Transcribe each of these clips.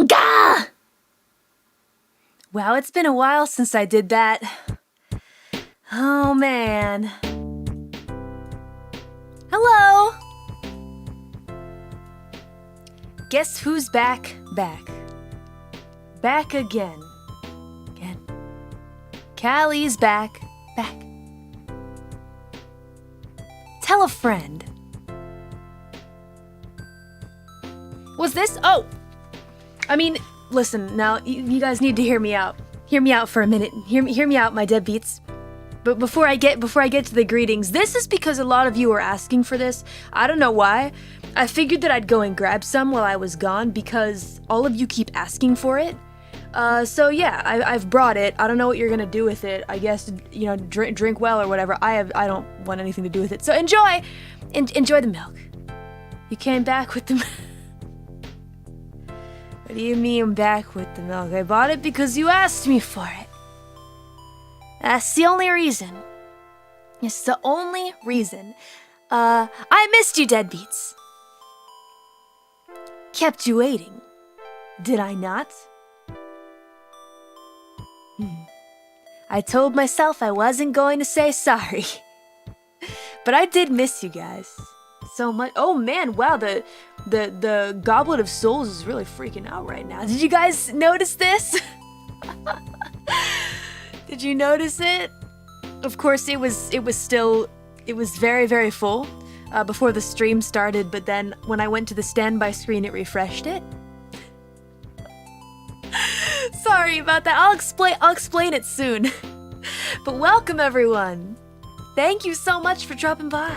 Gah! Wow, it's been a while since I did that. Oh man. Hello! Guess who's back? Back again. Callie's back. Tell a friend. Was this? Oh! I mean, listen, now, you guys need to hear me out. Hear me out for a minute. Hear me out, my deadbeats. But before I get to the greetings, this is because a lot of you are asking for this. I don't know why. I figured that I'd go and grab some while I was gone because all of you keep asking for it. So yeah, I've brought it. I don't know what you're gonna do with it. I guess, you know, drink well or whatever. I don't want anything to do with it. So enjoy! Enjoy the milk. You came back with the milk. What do you mean back with the milk? I bought it because you asked me for it. That's the only reason. It's the only reason. I missed you, deadbeats. Kept you waiting. Did I not? I told myself I wasn't going to say sorry. But I did miss you guys. So much. Oh man, wow, the Goblet of Souls is really freaking out right now. Did you guys notice this? Did you notice it? Of course, it was very, very full before the stream started, but then when I went to the standby screen, it refreshed it. Sorry about that. I'll explain it soon. But welcome everyone. Thank you so much for dropping by.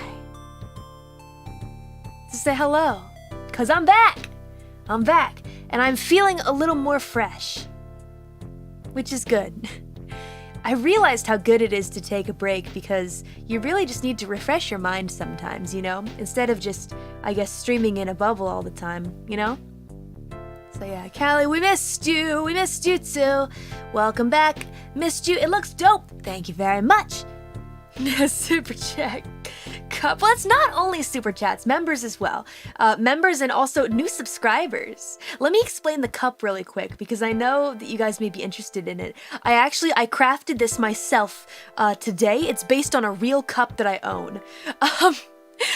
To say hello, 'cause I'm back. and I'm feeling a little more fresh, which is good. I realized how good it is to take a break because you really just need to refresh your mind sometimes, you know? Instead of just, I guess, streaming in a bubble all the time, you know? So yeah, Callie, we missed you. We missed you too. Welcome back. Missed you. It looks dope. Thank you very much. Super chat. Cup. Well, it's not only super chats, members as well. Members and also new subscribers. Let me explain the cup really quick because I know that you guys may be interested in it. I crafted this myself today. It's based on a real cup that I own.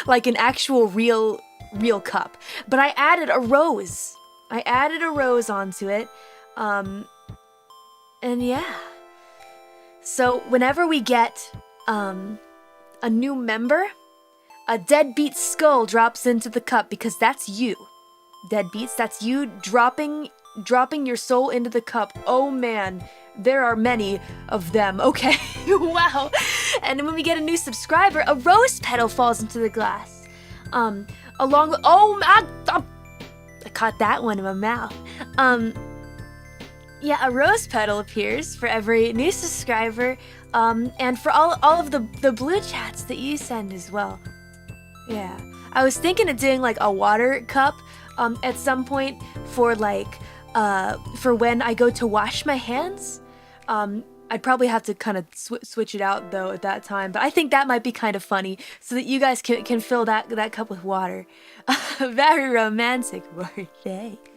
Like an actual real cup. But I added a rose. I added a rose onto it. And yeah. So whenever we get a new member, a deadbeat skull drops into the cup because that's you. Deadbeats, that's you dropping your soul into the cup. Oh man, there are many of them. Okay, wow. And when we get a new subscriber, a rose petal falls into the glass. Along with, I caught that one in my mouth. Yeah, a rose petal appears for every new subscriber, and for all of the blue chats that you send as well. Yeah, I was thinking of doing like a water cup at some point for like for when I go to wash my hands. I'd probably have to kind of switch it out though at that time, but I think that might be kind of funny so that you guys can fill that cup with water. Very romantic, Mori. Thanks.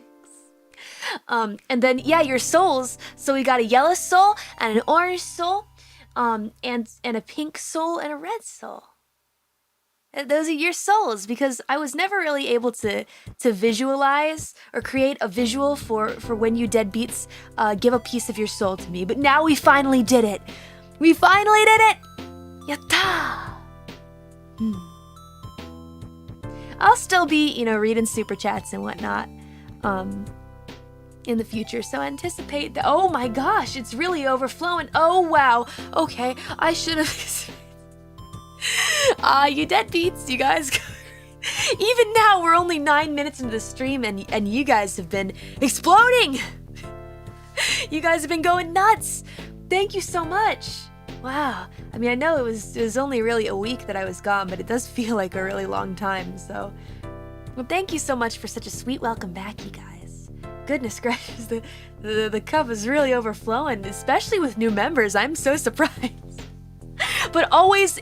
And then yeah, your souls. So we got a yellow soul and an orange soul, and a pink soul and a red soul. Those are your souls because I was never really able to visualize or create a visual for when you deadbeats give a piece of your soul to me. But now we finally did it. We finally did it. Yatta! I'll still be, reading super chats and whatnot in the future. So anticipate that. Oh my gosh, it's really overflowing. Oh wow. Okay, I should have. You deadbeats, you guys. Even now, we're only 9 minutes into the stream, and you guys have been exploding. You guys have been going nuts. Thank you so much. Wow. I mean, I know it was only really a week that I was gone, but it does feel like a really long time. So, well, thank you so much for such a sweet welcome back, you guys. Goodness gracious, the cup is really overflowing, especially with new members. I'm so surprised. But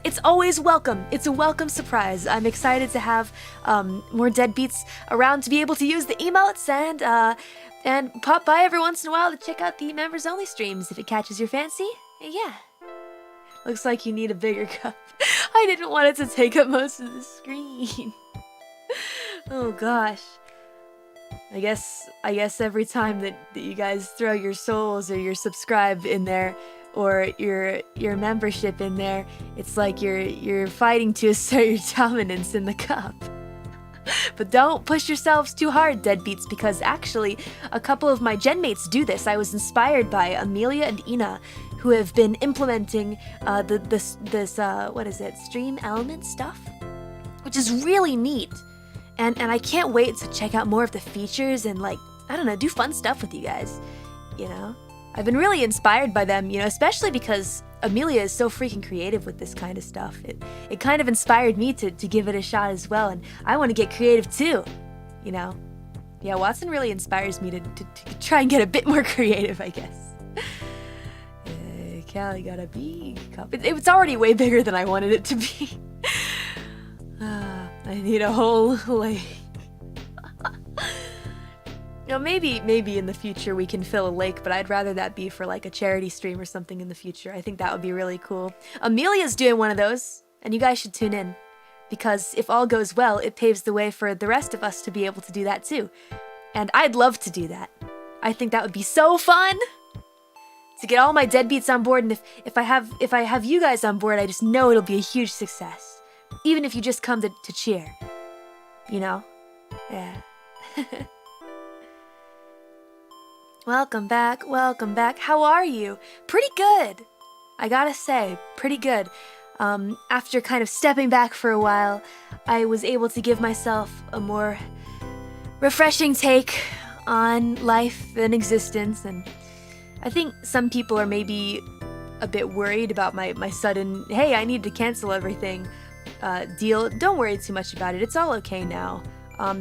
it's always welcome. It's a welcome surprise. I'm excited to have more deadbeats around to be able to use the emotes and pop by every once in a while to check out the members only streams if it catches your fancy. Yeah. Looks like you need a bigger cup. I didn't want it to take up most of the screen. Oh gosh. I guess every time that you guys throw your souls or your subscribe in there, or your membership in there, it's like you're fighting to assert your dominance in the cup. But don't push yourselves too hard, deadbeats, because actually a couple of my genmates do this. I was inspired by Amelia and Ina, who have been implementing this what is it, stream element stuff, which is really neat. And I can't wait to check out more of the features and, like, I don't know, do fun stuff with you guys, I've been really inspired by them, especially because Amelia is so freaking creative with this kind of stuff. It kind of inspired me to give it a shot as well, and I want to get creative too, Yeah, Watson really inspires me to try and get a bit more creative, I guess. Callie got a big cup. It's already way bigger than I wanted it to be. I need a whole lake. Maybe in the future we can fill a lake, but I'd rather that be for like a charity stream or something in the future. I think that would be really cool. Amelia's doing one of those, and you guys should tune in. Because if all goes well, it paves the way for the rest of us to be able to do that too. And I'd love to do that. I think that would be so fun! To get all my deadbeats on board, and if I have you guys on board, I just know it'll be a huge success. Even if you just come to cheer. Yeah. Welcome back. How are you? Pretty good. I gotta say, pretty good. After kind of stepping back for a while, I was able to give myself a more refreshing take on life and existence, and I think some people are maybe a bit worried about my sudden, hey, I need to cancel everything deal. Don't worry too much about it. It's all okay now.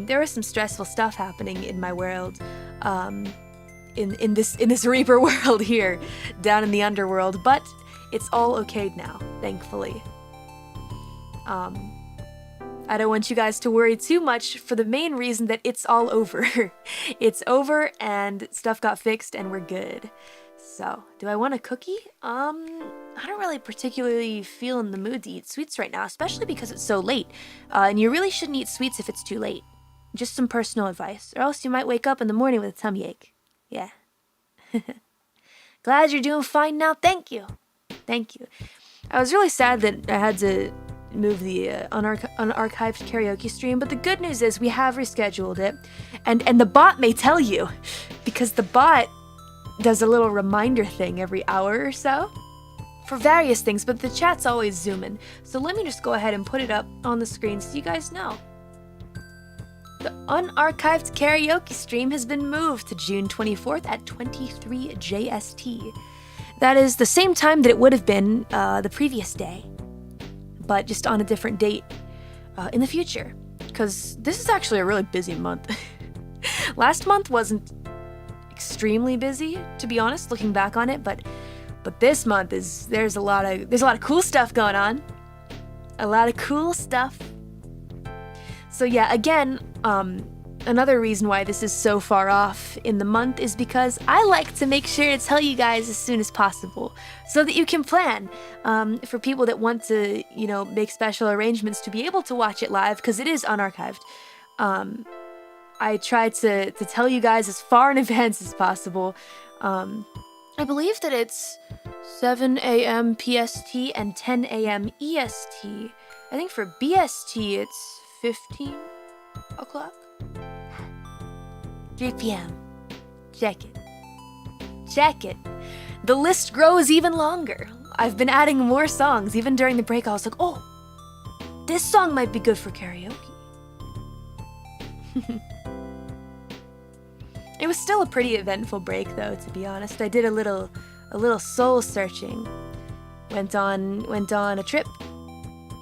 There was some stressful stuff happening in my world, in this Reaper world here, down in the underworld, but it's all okay now, thankfully. I don't want you guys to worry too much for the main reason that it's all over. It's over and stuff got fixed and we're good. So, do I want a cookie? I don't really particularly feel in the mood to eat sweets right now, especially because it's so late. And you really shouldn't eat sweets if it's too late. Just some personal advice, or else you might wake up in the morning with a tummy ache. Yeah. Glad you're doing fine now. Thank you. Thank you. I was really sad that I had to move the unarchived karaoke stream, but the good news is we have rescheduled it, and the bot may tell you, because the bot does a little reminder thing every hour or so for various things, but the chat's always zooming. So let me just go ahead and put it up on the screen so you guys know. The unarchived karaoke stream has been moved to June 24th at 23 JST. That is the same time that it would have been the previous day, but just on a different date in the future. Because this is actually a really busy month. Last month wasn't extremely busy, to be honest, looking back on it, but this month there's a lot of cool stuff going on. A lot of cool stuff. So yeah, again, another reason why this is so far off in the month is because I like to make sure to tell you guys as soon as possible so that you can plan for people that want to, you know, make special arrangements to be able to watch it live, because it is unarchived. I try to tell you guys as far in advance as possible. I believe that it's 7 a.m. PST and 10 a.m. EST. I think for BST it's 15 o'clock. 3 p.m. Check it. Check it. The list grows even longer. I've been adding more songs. Even during the break, I was like, oh, this song might be good for karaoke. It was still a pretty eventful break, though, to be honest. I did a little soul searching. Went on a trip,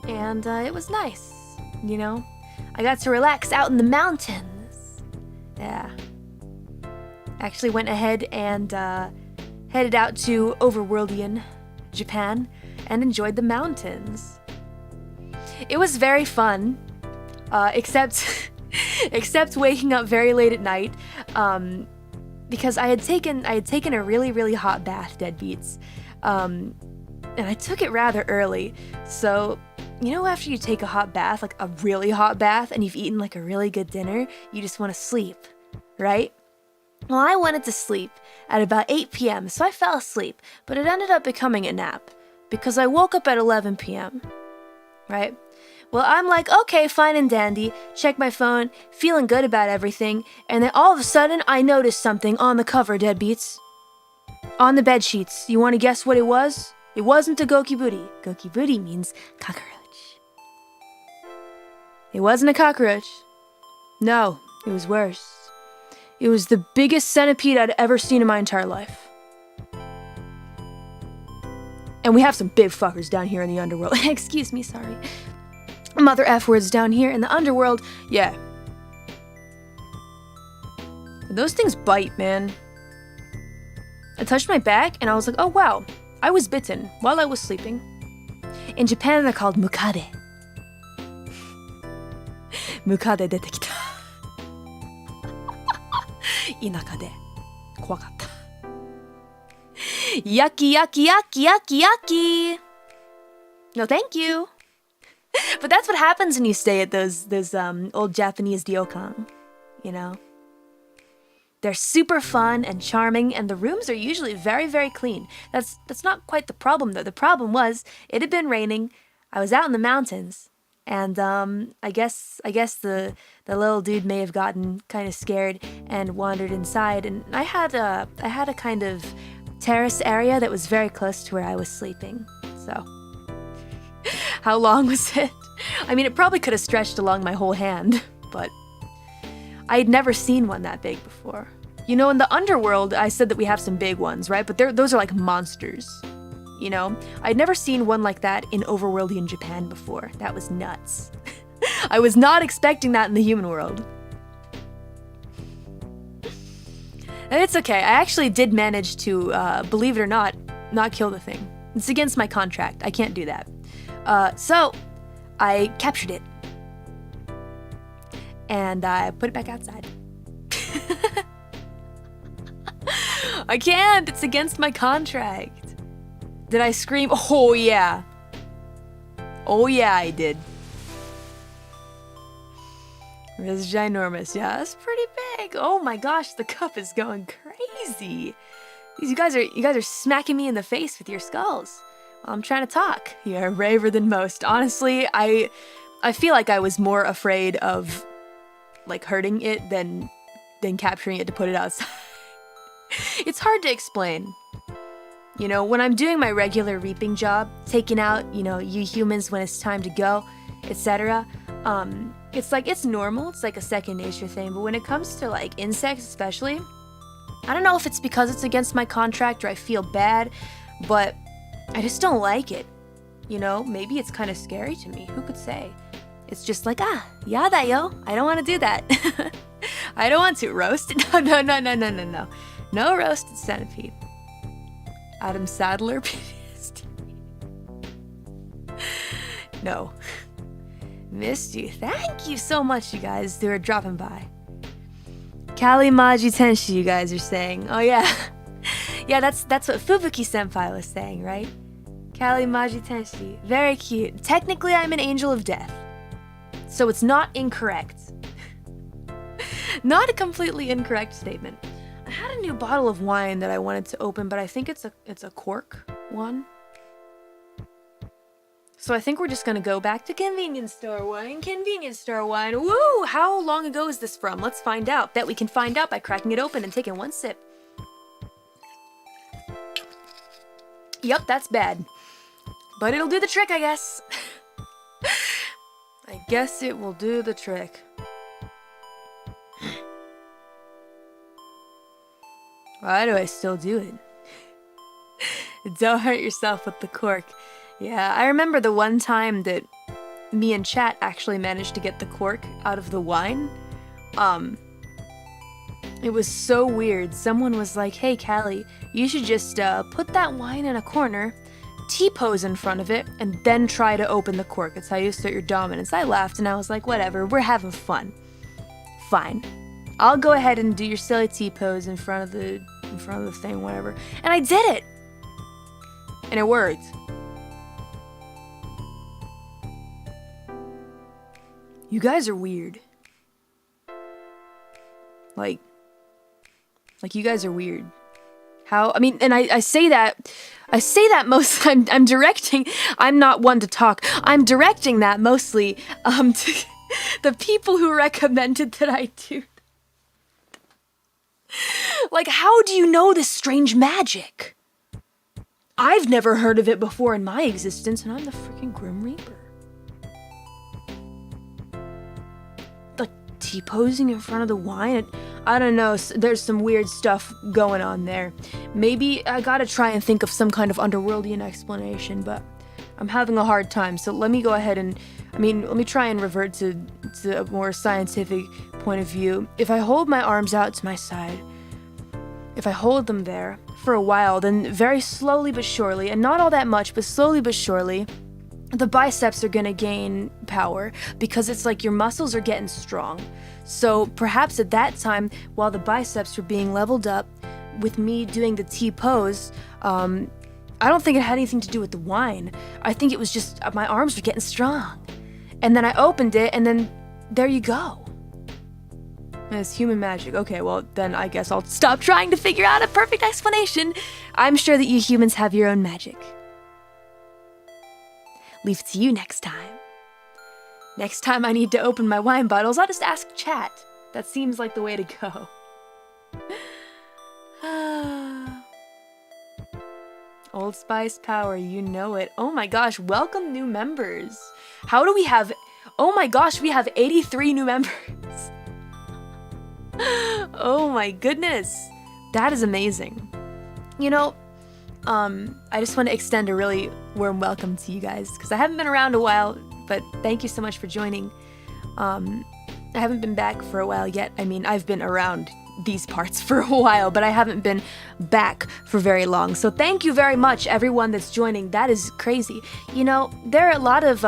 and it was nice, you know? I got to relax out in the mountains. Yeah. Actually went ahead and headed out to Overworldian, Japan, and enjoyed the mountains. It was very fun, except waking up very late at night, because I had taken a really hot bath, Deadbeats, and I took it rather early. So, you know, after you take a hot bath, like a really hot bath, and you've eaten like a really good dinner, you just want to sleep, right? Well, I wanted to sleep at about 8 p.m., so I fell asleep, but it ended up becoming a nap, because I woke up at 11 p.m., right? Well, I'm like, okay, fine and dandy, check my phone, feeling good about everything, and then all of a sudden, I noticed something on the cover, Deadbeats. On the bed sheets. You want to guess what it was? It wasn't a Gokiburi. Gokiburi means cockroach. It wasn't a cockroach. No, it was worse. It was the biggest centipede I'd ever seen in my entire life. And we have some big fuckers down here in the underworld. Excuse me, sorry. Mother F words down here in the underworld. Yeah. Those things bite, man. I touched my back and I was like, oh wow, I was bitten while I was sleeping. In Japan, they're called mukade. Mukade 出てきた。田舎で怖かった。Yucky, yucky, yucky, yucky, yucky. No, thank you. But that's what happens when you stay at those old Japanese ryokan, you know? They're super fun and charming, and the rooms are usually very clean. That's not quite the problem, though. The problem was, it had been raining, I was out in the mountains, and I guess the little dude may have gotten kind of scared and wandered inside, and I had a kind of terrace area that was very close to where I was sleeping, so... How long was it? I mean, it probably could have stretched along my whole hand, but I had never seen one that big before. You know, in the underworld, I said that we have some big ones, right? But those are like monsters. You know, I'd never seen one like that in Overworldian Japan before. That was nuts. I was not expecting that in the human world. And it's okay. I actually did manage to, believe it or not kill the thing. It's against my contract. I can't do that. So I captured it. And I put it back outside. I can't. It's against my contract. Did I scream? Oh, yeah. Oh, yeah, I did. It's ginormous. Yeah, that's pretty big. Oh my gosh, the cup is going crazy. You guys are smacking me in the face with your skulls while I'm trying to talk. You're braver than most. Honestly, I feel like I was more afraid of like hurting it than capturing it to put it outside. It's hard to explain. You know, when I'm doing my regular reaping job, taking out, you know, you humans when it's time to go, etc. It's like, it's normal, it's like a second nature thing, but when it comes to like insects especially, I don't know if it's because it's against my contract or I feel bad, but I just don't like it. You know, maybe it's kind of scary to me, who could say? It's just like, yada yo, I don't want to do that. I don't want to roast. No. No roasted centipede. Adam Sadler, PTSD. No. Missed you. Thank you so much, you guys, who are dropping by. Kali Maji Tenshi, you guys are saying. Oh, yeah. Yeah, that's what Fubuki Senpai was saying, right? Kali Maji Tenshi. Very cute. Technically, I'm an angel of death. So it's not incorrect. Not a completely incorrect statement. I had a new bottle of wine that I wanted to open, but I think it's a cork one. So I think we're just gonna go back to convenience store wine. Woo! How long ago is this from? Let's find out. Bet we can find out by cracking it open and taking one sip. Yup, that's bad. But it'll do the trick, I guess. I guess it will do the trick. Why do I still do it? Don't hurt yourself with the cork. Yeah, I remember the one time that me and chat actually managed to get the cork out of the wine. It was so weird. Someone was like, hey, Callie, you should just put that wine in a corner, T-pose in front of it, and then try to open the cork. It's how you assert your dominance. I laughed and I was like, whatever, we're having fun. Fine. I'll go ahead and do your silly T-pose in front of the thing, whatever. And I did it! And it worked. You guys are weird. Like you guys are weird. How, I mean, and I say that most, I'm directing, I'm not one to talk, I'm directing that mostly, to the people who recommended that I do. Like, how do you know this strange magic? I've never heard of it before in my existence, and I'm the freaking Grim Reaper. Like, T-posing in front of the wine? I don't know, there's some weird stuff going on there. Maybe I gotta try and think of some kind of underworldian explanation, but I'm having a hard time, so let me go ahead and, let me try and revert to a more scientific point of view. If I hold my arms out to my side, if I hold them there for a while, then very slowly but surely, and not all that much, but slowly but surely, the biceps are gonna gain power, because it's like your muscles are getting strong. So perhaps at that time, while the biceps were being leveled up, with me doing the T-pose, I don't think it had anything to do with the wine. I think it was just my arms were getting strong. And then I opened it, and then there you go. It's human magic. Okay, well, then I guess I'll stop trying to figure out a perfect explanation. I'm sure that you humans have your own magic. Leave it to you next time. Next time I need to open my wine bottles, I'll just ask chat. That seems like the way to go. Old Spice power, you know it. Oh my gosh, welcome new members. How do we have... Oh my gosh, we have 83 new members. Oh my goodness. That is amazing. You know, I just want to extend a really warm welcome to you guys because I haven't been around a while, but thank you so much for joining. I haven't been back for a while yet. I mean, I've been around these parts for a while, but I haven't been back for very long. So thank you very much, everyone that's joining. That is crazy. You know, there are a lot of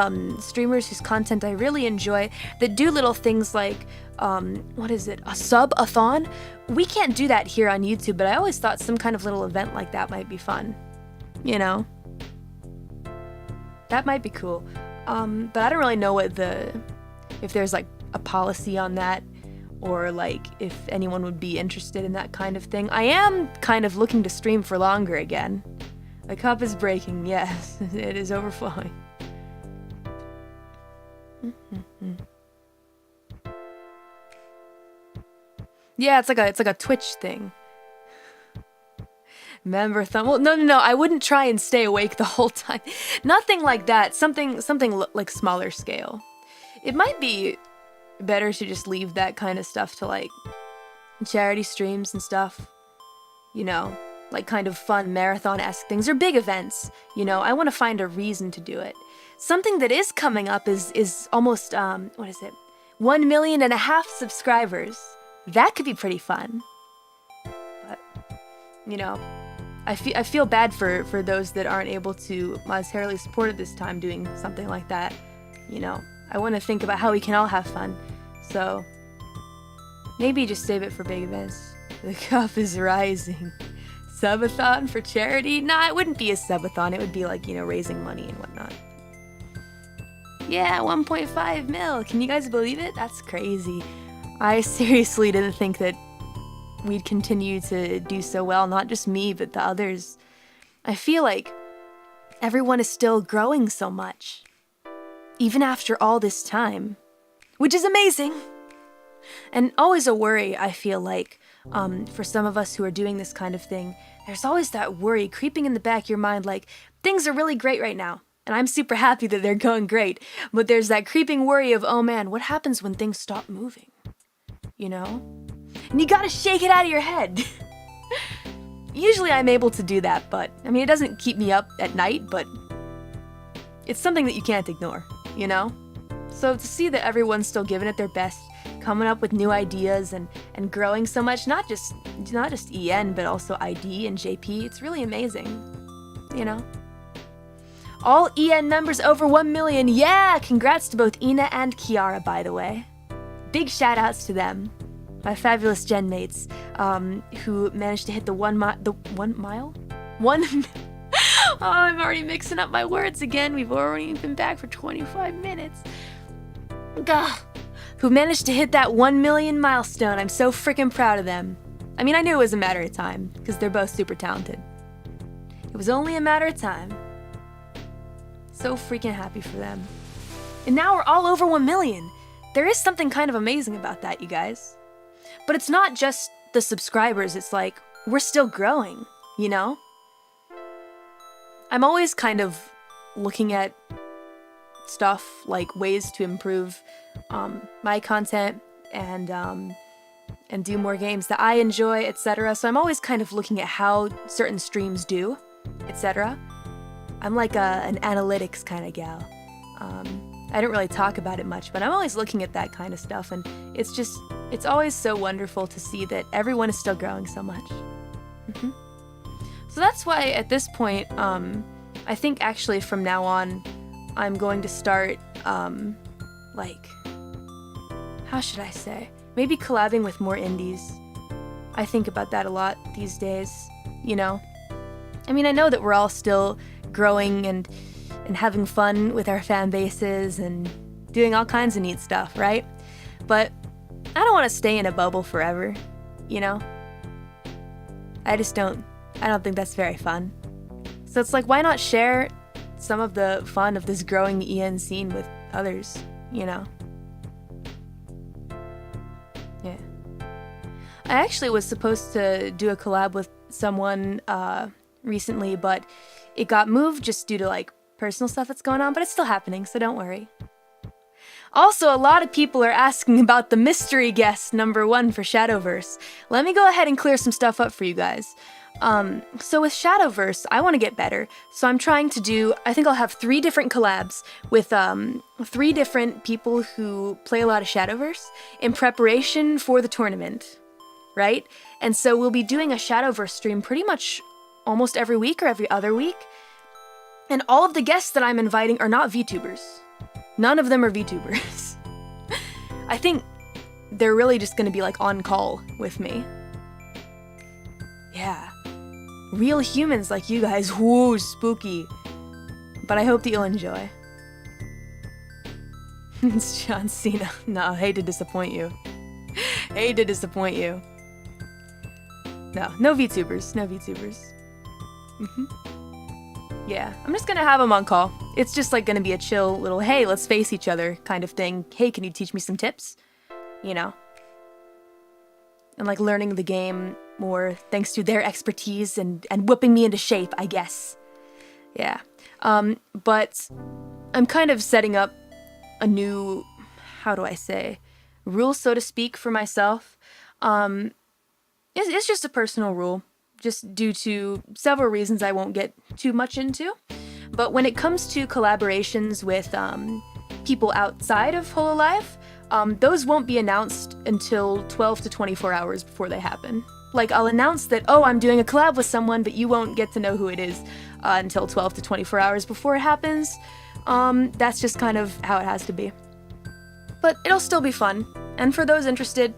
streamers whose content I really enjoy that do little things like, what is it, a subathon? We can't do that here on YouTube, but I always thought some kind of little event like that might be fun. You know? That might be cool. But I don't really know what if there's like a policy on that, or like if anyone would be interested in that kind of thing. I am kind of looking to stream for longer again. The cup is breaking, yes, it is overflowing. Yeah, it's like a Twitch thing. Member thumb. Well, no, I wouldn't try and stay awake the whole time. Nothing like that. Something like smaller scale. It might be better to just leave that kind of stuff to like charity streams and stuff, you know, like kind of fun marathon-esque things or big events. You know, I want to find a reason to do it. Something that is coming up is almost 1.5 million subscribers. That could be pretty fun. But you know, I feel bad for those that aren't able to monetarily support at this time doing something like that. You know, I want to think about how we can all have fun. So maybe just save it for big events. The cup is rising. Subathon for charity? Nah, it wouldn't be a subathon. It would be like, you know, raising money and whatnot. Yeah, 1.5 mil. Can you guys believe it? That's crazy. I seriously didn't think that we'd continue to do so well. Not just me, but the others. I feel like everyone is still growing so much. Even after all this time, which is amazing. And always a worry, I feel like, for some of us who are doing this kind of thing, there's always that worry creeping in the back of your mind, like, things are really great right now, and I'm super happy that they're going great, but there's that creeping worry of, oh man, what happens when things stop moving? You know? And you gotta shake it out of your head. Usually I'm able to do that, but, I mean, it doesn't keep me up at night, but it's something that you can't ignore. You know? So to see that everyone's still giving it their best, coming up with new ideas and growing so much, not just EN, but also ID and JP, it's really amazing. You know? All EN members over 1 million, yeah! Congrats to both Ina and Kiara, by the way. Big shout outs to them. My fabulous gen mates, who managed to hit the 1 mile? Oh, I'm already mixing up my words again. We've already been back for 25 minutes. Gah! Who managed to hit that 1 million milestone. I'm so freaking proud of them. I mean, I knew it was a matter of time, because they're both super talented. It was only a matter of time. So freaking happy for them. And now we're all over 1 million. There is something kind of amazing about that, you guys. But it's not just the subscribers, it's like, we're still growing, you know? I'm always kind of looking at stuff like ways to improve my content and do more games that I enjoy, etc. So I'm always kind of looking at how certain streams do, etc. I'm like an analytics kind of gal. I don't really talk about it much, but I'm always looking at that kind of stuff, and it's always so wonderful to see that everyone is still growing so much. So that's why at this point, I think actually from now on, I'm going to start, like, how should I say? Maybe collabing with more indies. I think about that a lot these days, you know? I mean, I know that we're all still growing and having fun with our fan bases and doing all kinds of neat stuff, right? But I don't want to stay in a bubble forever, you know? I don't think that's very fun. So it's like, why not share some of the fun of this growing EN scene with others, you know? Yeah. I actually was supposed to do a collab with someone recently, but it got moved just due to like personal stuff that's going on, but it's still happening, so don't worry. Also, a lot of people are asking about the mystery guest #1 for Shadowverse. Let me go ahead and clear some stuff up for you guys. So with Shadowverse, I want to get better. So I'm trying to do, I think I'll have 3 different collabs with 3 different people who play a lot of Shadowverse in preparation for the tournament, right? And so we'll be doing a Shadowverse stream pretty much almost every week or every other week. And all of the guests that I'm inviting are not VTubers. None of them are VTubers. I think they're really just gonna be like on call with me. Yeah. Real humans like you guys. Whoa, spooky. But I hope that you'll enjoy. It's John Cena. No, hate to disappoint you. Hate to disappoint you. No VTubers. No VTubers. Yeah, I'm just gonna have them on call. It's just like gonna be a chill little, hey, let's face each other kind of thing. Hey, can you teach me some tips? You know? And like learning the game more thanks to their expertise and whipping me into shape, I guess. Yeah. But I'm kind of setting up a new, how do I say, rule, so to speak, for myself. It's just a personal rule, just due to several reasons I won't get too much into. But when it comes to collaborations with people outside of hololive, those won't be announced until 12 to 24 hours before they happen. Like, I'll announce that, oh, I'm doing a collab with someone, but you won't get to know who it is until 12 to 24 hours before it happens. That's just kind of how it has to be. But it'll still be fun. And for those interested,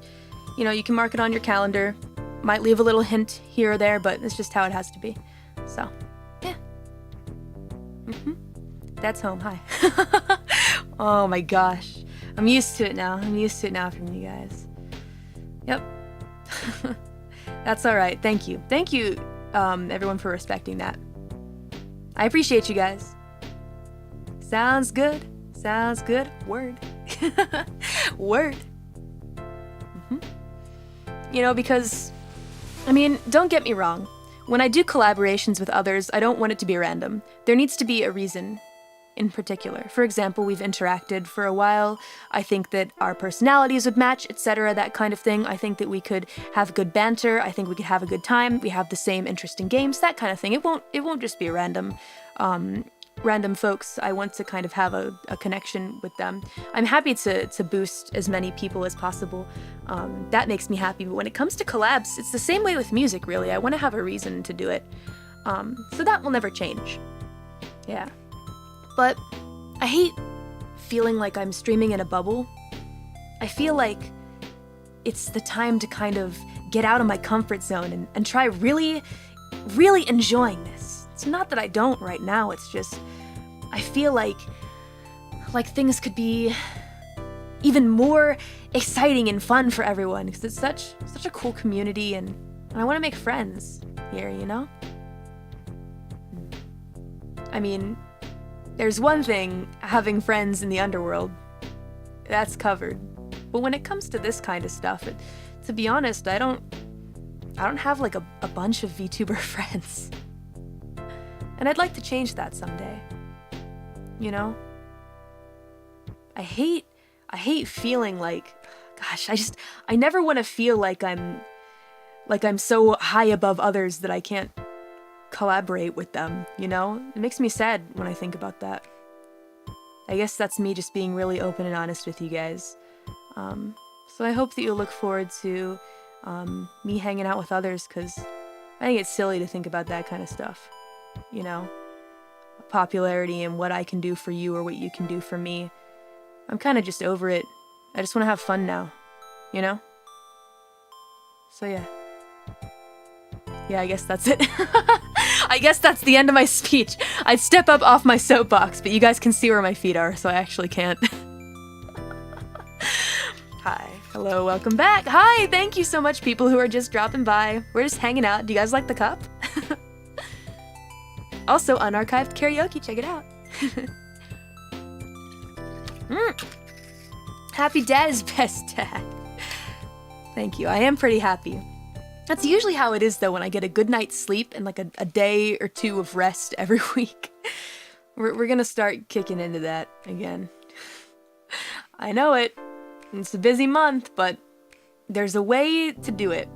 you know, you can mark it on your calendar. Might leave a little hint here or there, but it's just how it has to be. So, yeah. That's home. Hi. Oh my gosh. I'm used to it now. I'm used to it now from you guys. Yep. That's alright. Thank you. Thank you, everyone, for respecting that. I appreciate you guys. Sounds good. Sounds good. Word. Word. You know, because, I mean, don't get me wrong. When I do collaborations with others, I don't want it to be random. There needs to be a reason in particular. For example, we've interacted for a while. I think that our personalities would match, etc., that kind of thing. I think that we could have good banter. I think we could have a good time. We have the same interest in games, that kind of thing. It won't just be random folks. I want to kind of have a connection with them. I'm happy to boost as many people as possible. That makes me happy. But when it comes to collabs, it's the same way with music, really. I want to have a reason to do it. So that will never change. Yeah. But I hate feeling like I'm streaming in a bubble. I feel like it's the time to kind of get out of my comfort zone and try really, really enjoying this. It's not that I don't right now, it's just I feel like things could be even more exciting and fun for everyone, because it's such a cool community, and I want to make friends here, you know? I mean, there's one thing, having friends in the underworld. That's covered. But when it comes to this kind of stuff, to be honest, I don't have like a bunch of VTuber friends. And I'd like to change that someday. You know? I hate feeling like, gosh, I never want to feel like I'm so high above others that I can't collaborate with them, you know? It makes me sad when I think about that. I guess that's me just being really open and honest with you guys. So I hope that you'll look forward to me hanging out with others, because I think it's silly to think about that kind of stuff, you know? Popularity and what I can do for you or what you can do for me. I'm kind of just over it. I just want to have fun now, you know? So yeah. Yeah, I guess that's it. I guess that's the end of my speech. I'd step up off my soapbox, but you guys can see where my feet are, so I actually can't. Hi. Hello, welcome back. Hi, thank you so much, people who are just dropping by. We're just hanging out. Do you guys like the cup? Also, unarchived karaoke, check it out. Happy dad is best dad. Thank you, I am pretty happy. That's usually how it is, though, when I get a good night's sleep and like a day or two of rest every week. We're gonna start kicking into that again. I know it. It's a busy month, but there's a way to do it.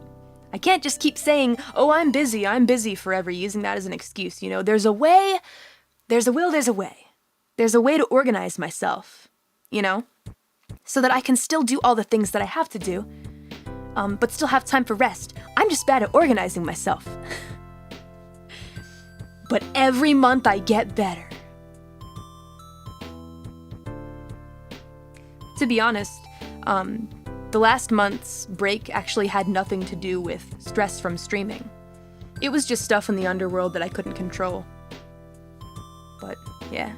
I can't just keep saying, oh, I'm busy forever, using that as an excuse, you know? There's a way, there's a will, there's a way. There's a way to organize myself, you know? So that I can still do all the things that I have to do, but still have time for rest. I'm just bad at organizing myself. But every month I get better. To be honest, the last month's break actually had nothing to do with stress from streaming. It was just stuff in the underworld that I couldn't control. But, yeah.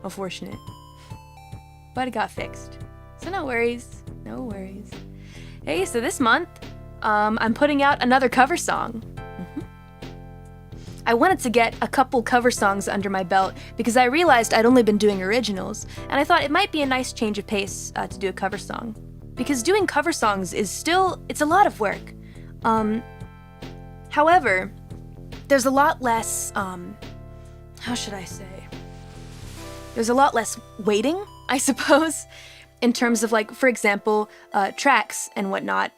Unfortunate. But it got fixed. So no worries. No worries. Hey, so this month, I'm putting out another cover song. I wanted to get a couple cover songs under my belt because I realized I'd only been doing originals, and I thought it might be a nice change of pace to do a cover song. Because doing cover songs is still, it's a lot of work. However, there's a lot less, how should I say? There's a lot less waiting, I suppose, in terms of, like, for example, tracks and whatnot.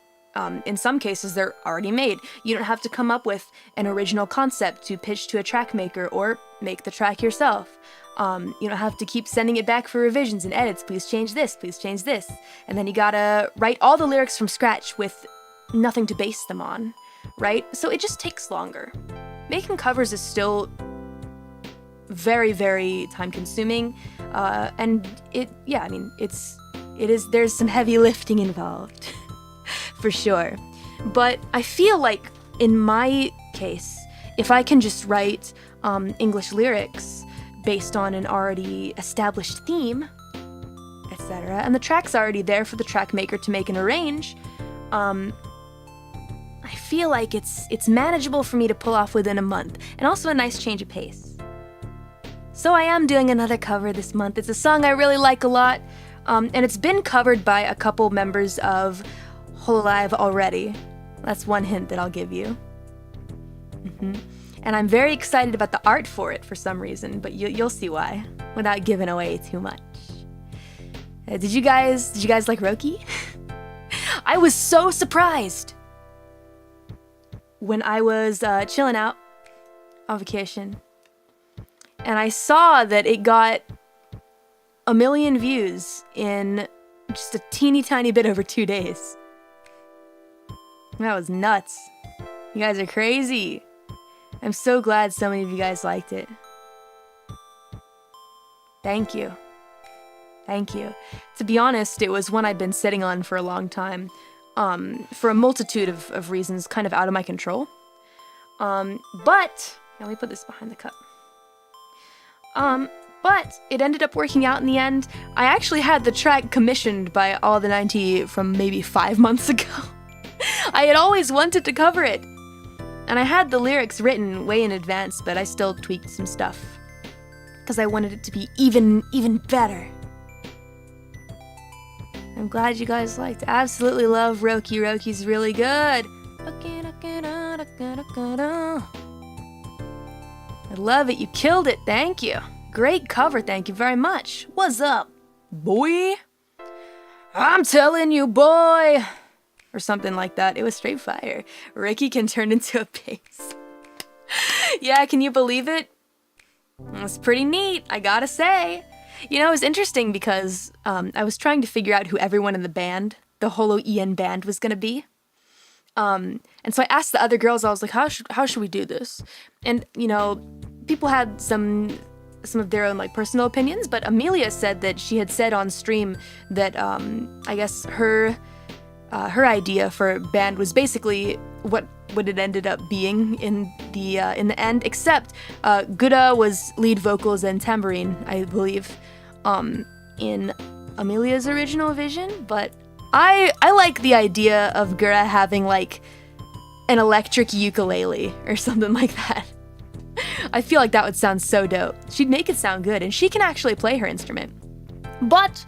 In some cases, they're already made. You don't have to come up with an original concept to pitch to a track maker or make the track yourself. You don't have to keep sending it back for revisions and edits. Please change this, please change this. And then you gotta write all the lyrics from scratch with nothing to base them on, right? So it just takes longer. Making covers is still very, very time-consuming, and there's some heavy lifting involved. For sure. But I feel like, in my case, if I can just write English lyrics based on an already established theme, etc., and the track's already there for the track maker to make and arrange, I feel like it's manageable for me to pull off within a month, and also a nice change of pace. So I am doing another cover this month. It's a song I really like a lot, and it's been covered by a couple members of hololive already. That's one hint that I'll give you. And I'm very excited about the art for it for some reason, but you'll see why, without giving away too much. Did you guys like Roki? I was so surprised when I was chilling out on vacation, and I saw that it got 1 million views in just a teeny tiny bit over 2 days. That was nuts. You guys are crazy. I'm so glad so many of you guys liked it. Thank you. Thank you. To be honest, it was one I'd been sitting on for a long time, for a multitude of reasons kind of out of my control. But, let me put this behind the cup. But it ended up working out in the end. I actually had the track commissioned by All the 90 from maybe 5 months ago. I had always wanted to cover it, and I had the lyrics written way in advance, but I still tweaked some stuff because I wanted it to be even better. I'm glad you guys liked it. Absolutely love Roki. Roki's really good. I love it. You killed it. Thank you. Great cover. Thank you very much. What's up, boy? I'm telling you, boy. Or something like that. It was straight fire. Ricky can turn into a bass. Yeah, can you believe it? It's pretty neat, I gotta say. You know, it was interesting because I was trying to figure out who everyone in the band, the hololive band, was gonna be. And so I asked the other girls, I was like, how should we do this? And, you know, people had some of their own, like, personal opinions, but Amelia said that she had said on stream that, I guess her idea for band was basically what it ended up being in the end, except Gura was lead vocals and tambourine, I believe, in Amelia's original vision. But I like the idea of Gura having, like, an electric ukulele or something like that. I feel like that would sound so dope. She'd make it sound good, and she can actually play her instrument. But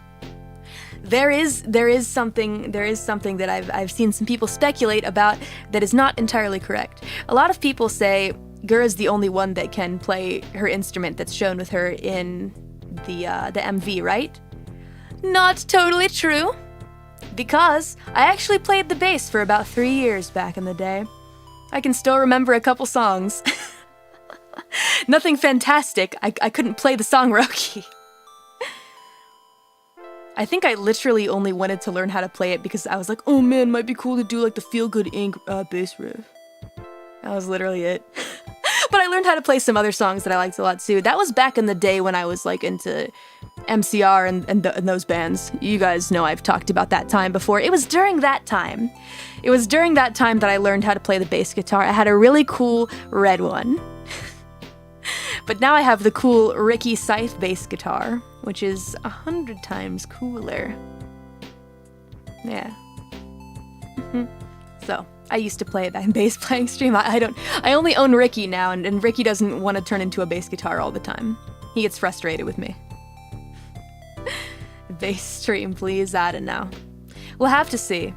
there is something that I've seen some people speculate about that is not entirely correct. A lot of people say Gura's the only one that can play her instrument that's shown with her in the MV, right? Not totally true. Because I actually played the bass for about 3 years back in the day. I can still remember a couple songs. Nothing fantastic. I couldn't play the song Roki. I think I literally only wanted to learn how to play it because I was like, oh man, might be cool to do like the feel-good ink bass riff. That was literally it. But I learned how to play some other songs that I liked a lot too. That was back in the day when I was like into MCR and those bands. You guys know I've talked about that time before. It was during that time. It was during that time that I learned how to play the bass guitar. I had a really cool red one. But now I have the cool Ricky Scythe bass guitar, which is 100 times cooler. Yeah. So, I used to play it in bass playing stream. I only own Ricky now, and Ricky doesn't want to turn into a bass guitar all the time. He gets frustrated with me. Bass stream, please, I don't know. We'll have to see.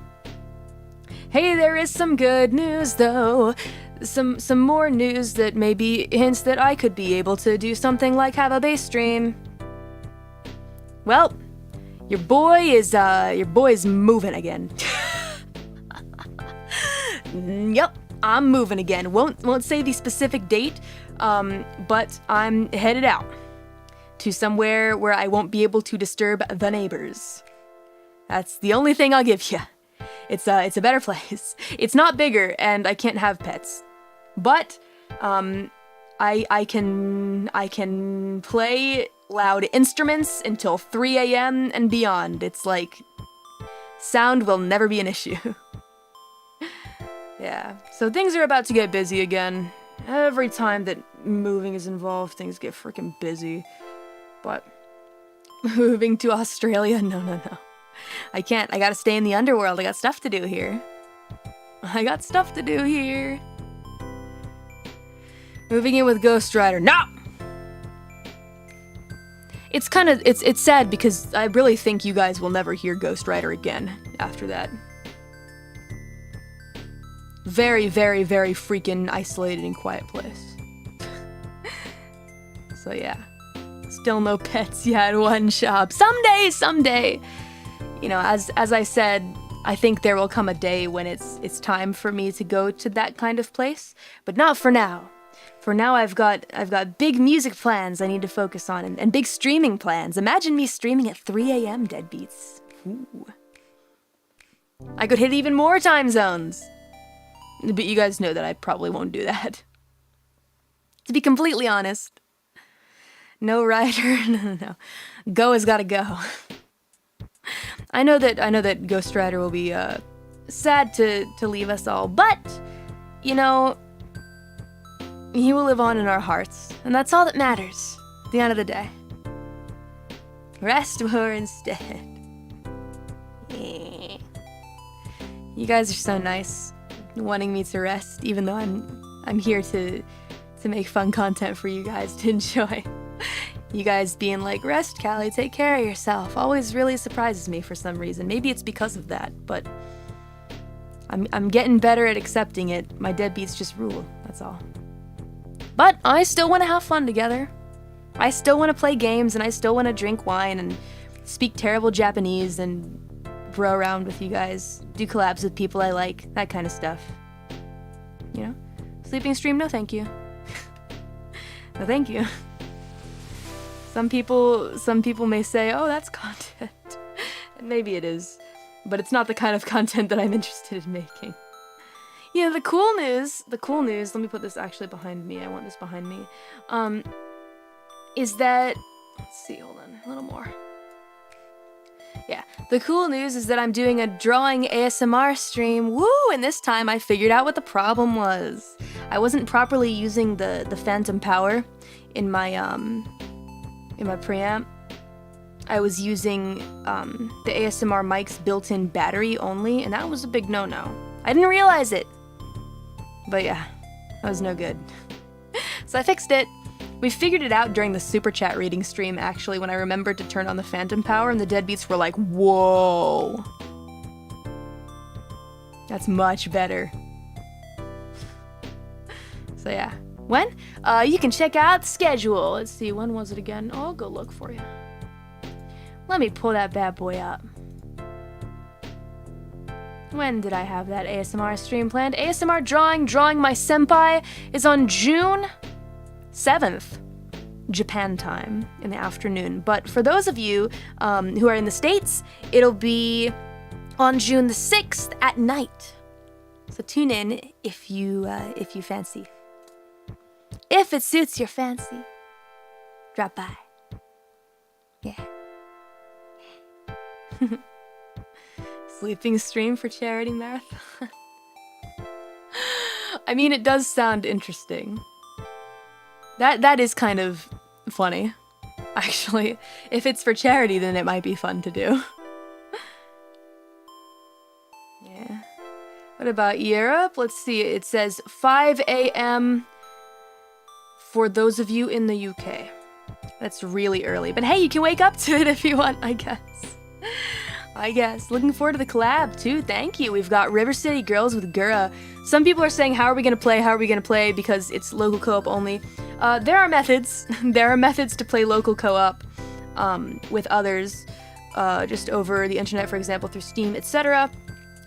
Hey, there is some good news, though. Some more news that maybe hints that I could be able to do something like have a bass stream. Well, your boy is moving again. Yep, I'm moving again. Won't say the specific date, but I'm headed out to somewhere where I won't be able to disturb the neighbors. That's the only thing I'll give you. It's a better place. It's not bigger, and I can't have pets. But I can play loud instruments until 3 a.m. and beyond. It's like sound will never be an issue. Yeah, so things are about to get busy again. Every time that moving is involved, things get freaking busy. But moving to Australia? No. I can't. I gotta stay in the underworld. I got stuff to do here. Moving in with Ghost Rider. No! It's sad because I really think you guys will never hear Ghost Rider again after that. Very, very, very freaking isolated and quiet place. So yeah. Still no pets yet, one shop. Someday! You know, as I said, I think there will come a day when it's time for me to go to that kind of place, but not for now. For now, I've got big music plans I need to focus on, and big streaming plans. Imagine me streaming at 3 a.m. deadbeats. Ooh. I could hit even more time zones. But you guys know that I probably won't do that. To be completely honest. No rider, no. Go has gotta go. I know that Ghost Rider will be sad to leave us all, but you know, he will live on in our hearts, and that's all that matters at the end of the day. Rest more instead. You guys are so nice, wanting me to rest, even though I'm here to make fun content for you guys to enjoy. You guys being like, rest, Callie, take care of yourself, always really surprises me for some reason. Maybe it's because of that, but I'm getting better at accepting it. My deadbeats just rule, that's all. But I still want to have fun together. I still want to play games, and I still want to drink wine and speak terrible Japanese and bro around with you guys, do collabs with people I like, that kind of stuff. You know? Sleeping stream, no thank you. No thank you. Some people may say, oh, that's content. And maybe it is, but it's not the kind of content that I'm interested in making. You know, the cool news, let me put this actually behind me, I want this behind me, is that, let's see, hold on, a little more. Yeah, the cool news is that I'm doing a drawing ASMR stream, woo, and this time I figured out what the problem was. I wasn't properly using the phantom power in my preamp. I was using the ASMR mic's built-in battery only, and that was a big no-no. I didn't realize it. But yeah, that was no good. So I fixed it. We figured it out during the super chat reading stream, actually, when I remembered to turn on the phantom power, and the deadbeats were like, whoa. That's much better. So yeah. When? You can check out the schedule. Let's see, when was it again? I'll go look for you. Let me pull that bad boy up. When did I have that ASMR stream planned? ASMR drawing my senpai is on June 7th, Japan time, in the afternoon. But for those of you who are in the States, it'll be on June the 6th at night. So tune in if you fancy. If it suits your fancy, drop by. Yeah. Sleeping stream for charity marathon. I mean, it does sound interesting. That is kind of funny. Actually, if it's for charity, then it might be fun to do. Yeah. What about Europe? Let's see. It says 5 a.m. for those of you in the UK. That's really early. But hey, you can wake up to it if you want, I guess. Looking forward to the collab, too. Thank you. We've got River City Girls with Gura. Some people are saying, how are we going to play? Because it's local co-op only. There are methods. There are methods to play local co-op with others, just over the internet, for example, through Steam, etc.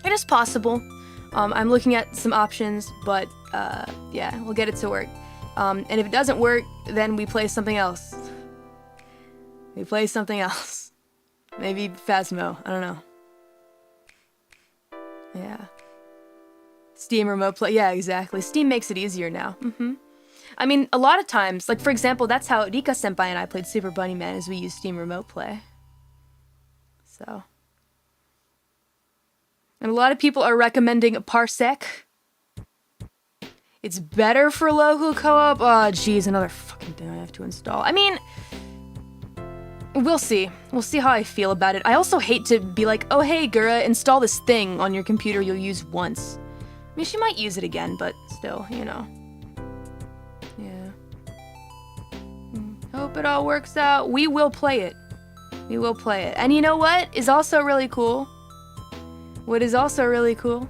It is possible. I'm looking at some options, but yeah, we'll get it to work. And if it doesn't work, then we play something else. Maybe Phasmo, I don't know. Yeah. Steam remote play, yeah, exactly. Steam makes it easier now. I mean, a lot of times, like for example, that's how Rika Senpai and I played Super Bunny Man, is we used Steam remote play. So. And a lot of people are recommending Parsec. It's better for local co-op. Oh, geez, another fucking thing I have to install. I mean, we'll see. We'll see how I feel about it. I also hate to be like, oh, hey, Gura, install this thing on your computer you'll use once. I mean, she might use it again, but still, you know. Yeah. Hope it all works out. We will play it. And you know what is also really cool? What is also really cool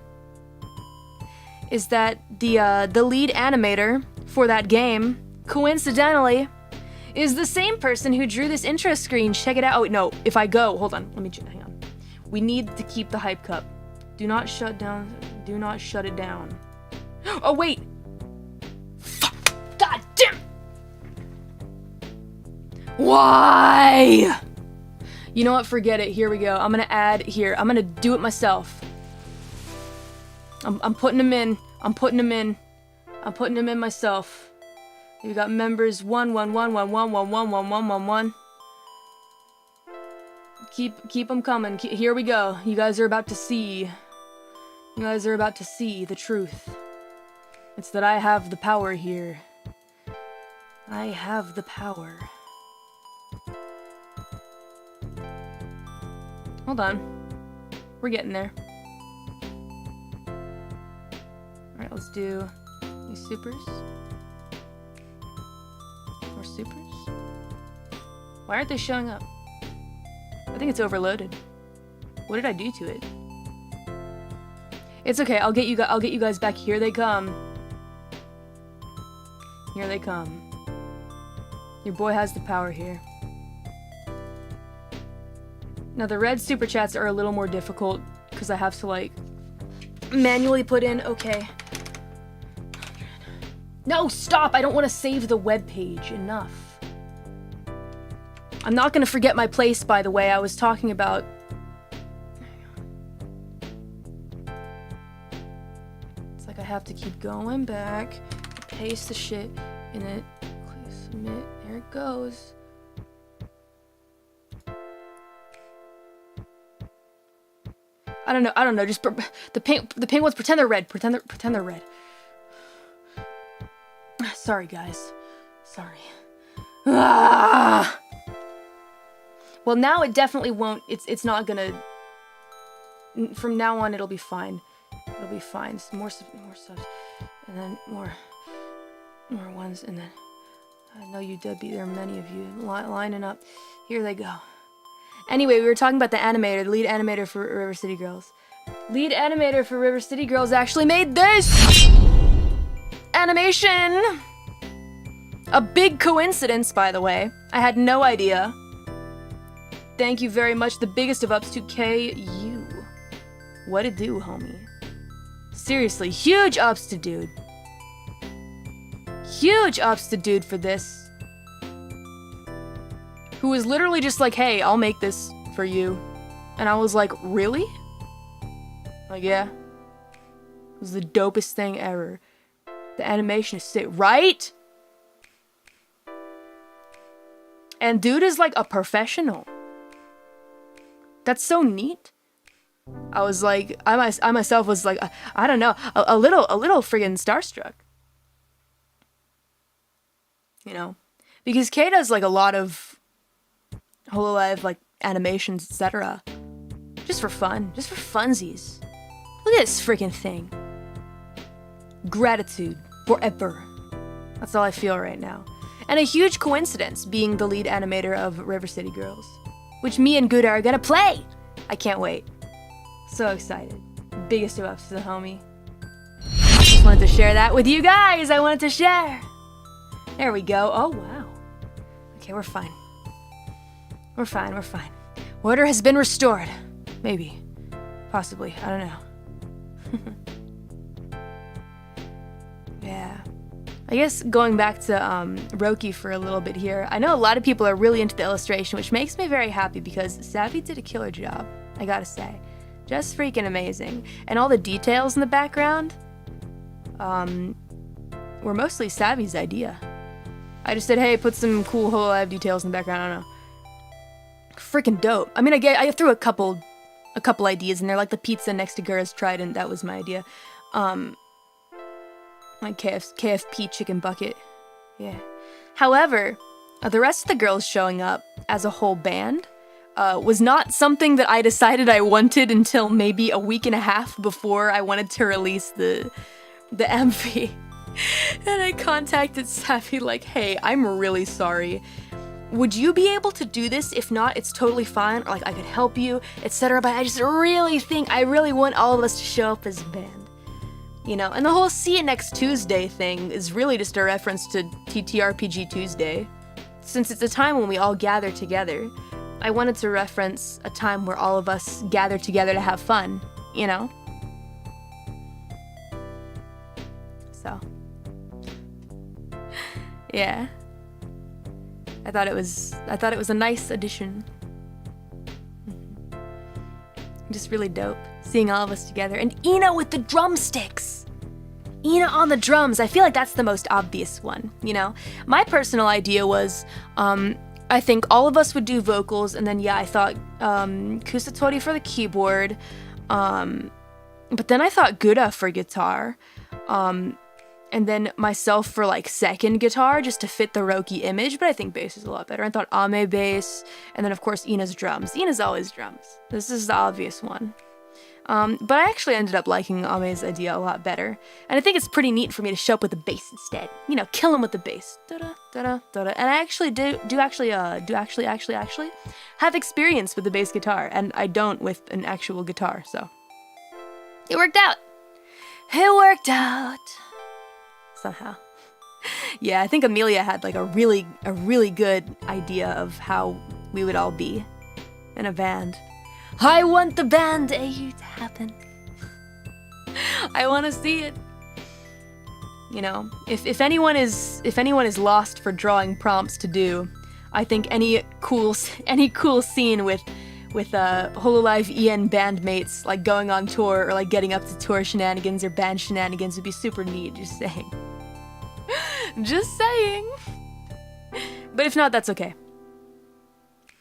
is that the lead animator for that game, coincidentally, is the same person who drew this intro screen. Check it out. Oh, no, if I go, hold on, hang on. We need to keep the hype cup. Do not shut it down. Oh, wait. Fuck. God damn. Why? You know what, forget it, here we go. I'm gonna add here, I'm gonna do it myself. I'm putting them in myself. We got members 11111111111. Keep them coming. Here we go. You guys are about to see. The truth. It's that I have the power here. I have the power. Hold on. We're getting there. Alright, let's do these supers. More supers? Why aren't they showing up? I think it's overloaded. What did I do to it? It's okay, I'll get you guys back. Here they come. Here they come. Your boy has the power here. Now the red super chats are a little more difficult because I have to like manually put in, okay. No, stop! I don't want to save the web page. Enough. I'm not gonna forget my place, by the way. I was talking about. It's like I have to keep going back, paste the shit in it, click submit. There it goes. I don't know. Just the pink ones. Pretend they're red. Pretend they're red. Sorry, guys. Sorry. Ah! Well, now it definitely won't. It's not gonna. From now on, it'll be fine. It'll be fine. More subs, and then more ones, and then I know you deadbeat. There are many of you lining up. Here they go. Anyway, we were talking about the animator, the lead animator for River City Girls. Lead animator for River City Girls actually made this animation. A big coincidence, by the way. I had no idea. Thank you very much. The biggest of ups to KU. What it do, homie? Seriously, huge ups to dude. Huge ups to dude for this. Who was literally just like, hey, I'll make this for you. And I was like, really? Like, yeah. It was the dopest thing ever. The animation is sick, right? And dude is like a professional. That's so neat. I was like, I myself was like, I don't know, a little friggin' starstruck. You know, because Kay does like a lot of hololive like animations, etc. Just for fun, just for funsies. Look at this freaking thing. Gratitude forever. That's all I feel right now. And a huge coincidence being the lead animator of River City Girls, which me and Gura are gonna play. I can't wait. So excited. Biggest of ups to the homie. Just wanted to share that with you guys. I wanted to share. There we go. Oh, wow. Okay, we're fine. We're fine, we're fine. Order has been restored. Maybe. Possibly. I don't know. Yeah. I guess going back to Roki for a little bit here, I know a lot of people are really into the illustration, which makes me very happy because Savvy did a killer job, I gotta say. Just freaking amazing. And all the details in the background were mostly Savvy's idea. I just said, hey, put some cool hololive details in the background, I don't know. Freaking dope. I mean, I threw a couple ideas in there, like the pizza next to Gura's Trident, that was my idea. Like KFP chicken bucket. Yeah. However, the rest of the girls showing up as a whole band was not something that I decided I wanted until maybe a week and a half before I wanted to release the MV. And I contacted Savvy like, hey, I'm really sorry. Would you be able to do this? If not, it's totally fine. Or like, I could help you, etc. But I just really want all of us to show up as a band. You know, and the whole See You Next Tuesday thing is really just a reference to TTRPG Tuesday. Since it's a time when we all gather together, I wanted to reference a time where all of us gather together to have fun, you know? So. Yeah. I thought it was a nice addition. Just really dope. Seeing all of us together. And Ina with the drumsticks! Ina on the drums. I feel like that's the most obvious one, you know? My personal idea was, I think all of us would do vocals, and then, yeah, I thought Kusatori for the keyboard, but then I thought Gura for guitar, and then myself for, like, second guitar, just to fit the Roki image, but I think bass is a lot better. I thought Ame bass, and then, of course, Ina's drums. Ina's always drums. This is the obvious one. But I actually ended up liking Ame's idea a lot better, and I think it's pretty neat for me to show up with the bass instead. You know, kill him with the bass. Da-da, da-da, da-da. And I actually do actually have experience with the bass guitar, and I don't with an actual guitar, so. It worked out! It worked out! Somehow. Yeah, I think Amelia had like a really good idea of how we would all be in a band. I want the band AU to happen. I want to see it. You know, if anyone is lost for drawing prompts to do, I think any cool scene with hololive EN bandmates like going on tour or like getting up to tour shenanigans or band shenanigans would be super neat. Just saying. Just saying. But if not, that's okay.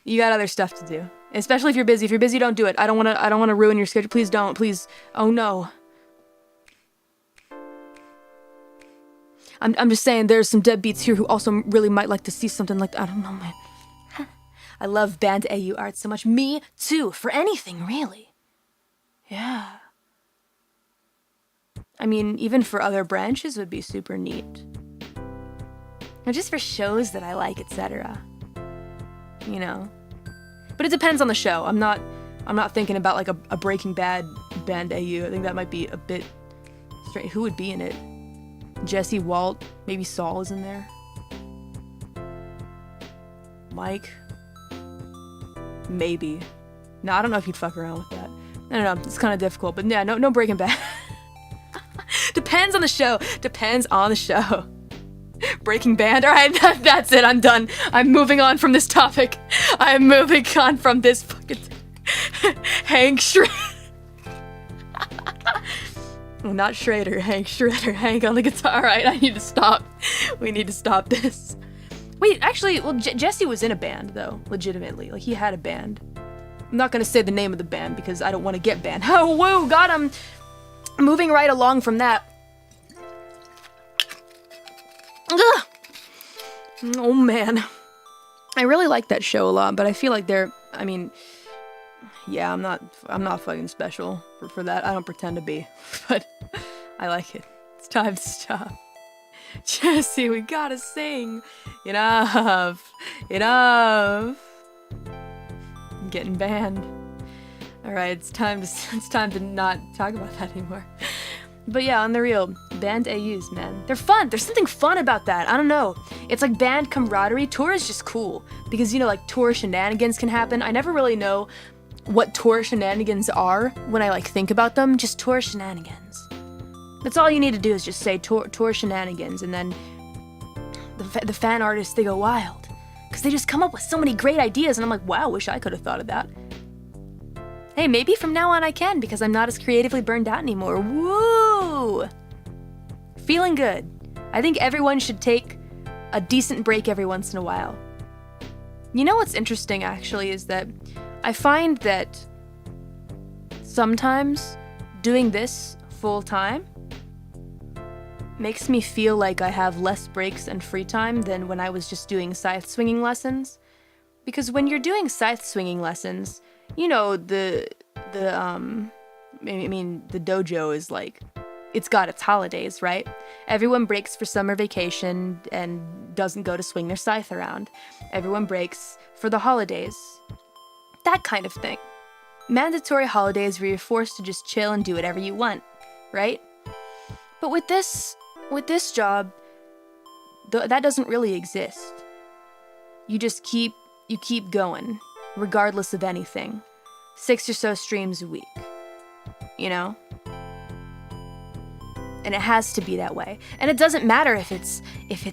You got other stuff to do. Especially if you're busy. If you're busy, don't do it. I don't want to ruin your schedule. Please don't. Please. Oh no. I'm just saying there's some deadbeats here who also really might like to see something like that. I don't know, man. I love band AU art so much. Me too. For anything, really. Yeah. I mean, even for other branches would be super neat. Or just for shows that I like, etc. You know? But it depends on the show. I'm not thinking about like a Breaking Bad band AU. I think that might be a bit strange. Who would be in it? Jesse, Walt, maybe Saul is in there. Mike. maybe. No, I don't know if you'd fuck around with that. I don't know, it's kind of difficult, but yeah, no Breaking Bad. Depends on the show. Depends on the show. Breaking Bad. All right, that's it. I'm done. I'm moving on from this topic. I'm moving on from this fucking Hank Schrader. Not Schrader. Hank Schrader. Hank on the guitar. All right, I need to stop. We need to stop this. Wait, actually, well, Jesse was in a band though. Legitimately, like he had a band. I'm not gonna say the name of the band because I don't want to get banned. Oh, whoa, got him. Moving right along from that. Ugh. Oh man, I really like that show a lot, but I feel like I mean, yeah, I'm not fucking special for that. I don't pretend to be, but I like it. It's time to stop. Jesse, we gotta sing. Enough. I'm getting banned. All right, it's time to not talk about that anymore. But yeah, on the real, band AUs, man. They're fun. There's something fun about that. I don't know. It's like band camaraderie. Tour is just cool. Because, you know, like, tour shenanigans can happen. I never really know what tour shenanigans are when I, like, think about them. Just tour shenanigans. That's all you need to do is just say tour shenanigans. And then the fan artists, they go wild. Because they just come up with so many great ideas. And I'm like, wow, wish I could have thought of that. Hey, maybe from now on I can, because I'm not as creatively burned out anymore. Woo! Feeling good. I think everyone should take a decent break every once in a while. You know what's interesting, actually, is that I find that sometimes doing this full time makes me feel like I have less breaks and free time than when I was just doing scythe swinging lessons. Because when you're doing scythe swinging lessons, you know, the dojo is like, it's got its holidays, right? Everyone breaks for summer vacation and doesn't go to swing their scythe around. Everyone breaks for the holidays. That kind of thing. Mandatory holidays where you're forced to just chill and do whatever you want, right? But with this job, that doesn't really exist. You just keep going, regardless of anything. 6 or so streams a week, you know? And it has to be that way. And it doesn't matter if it's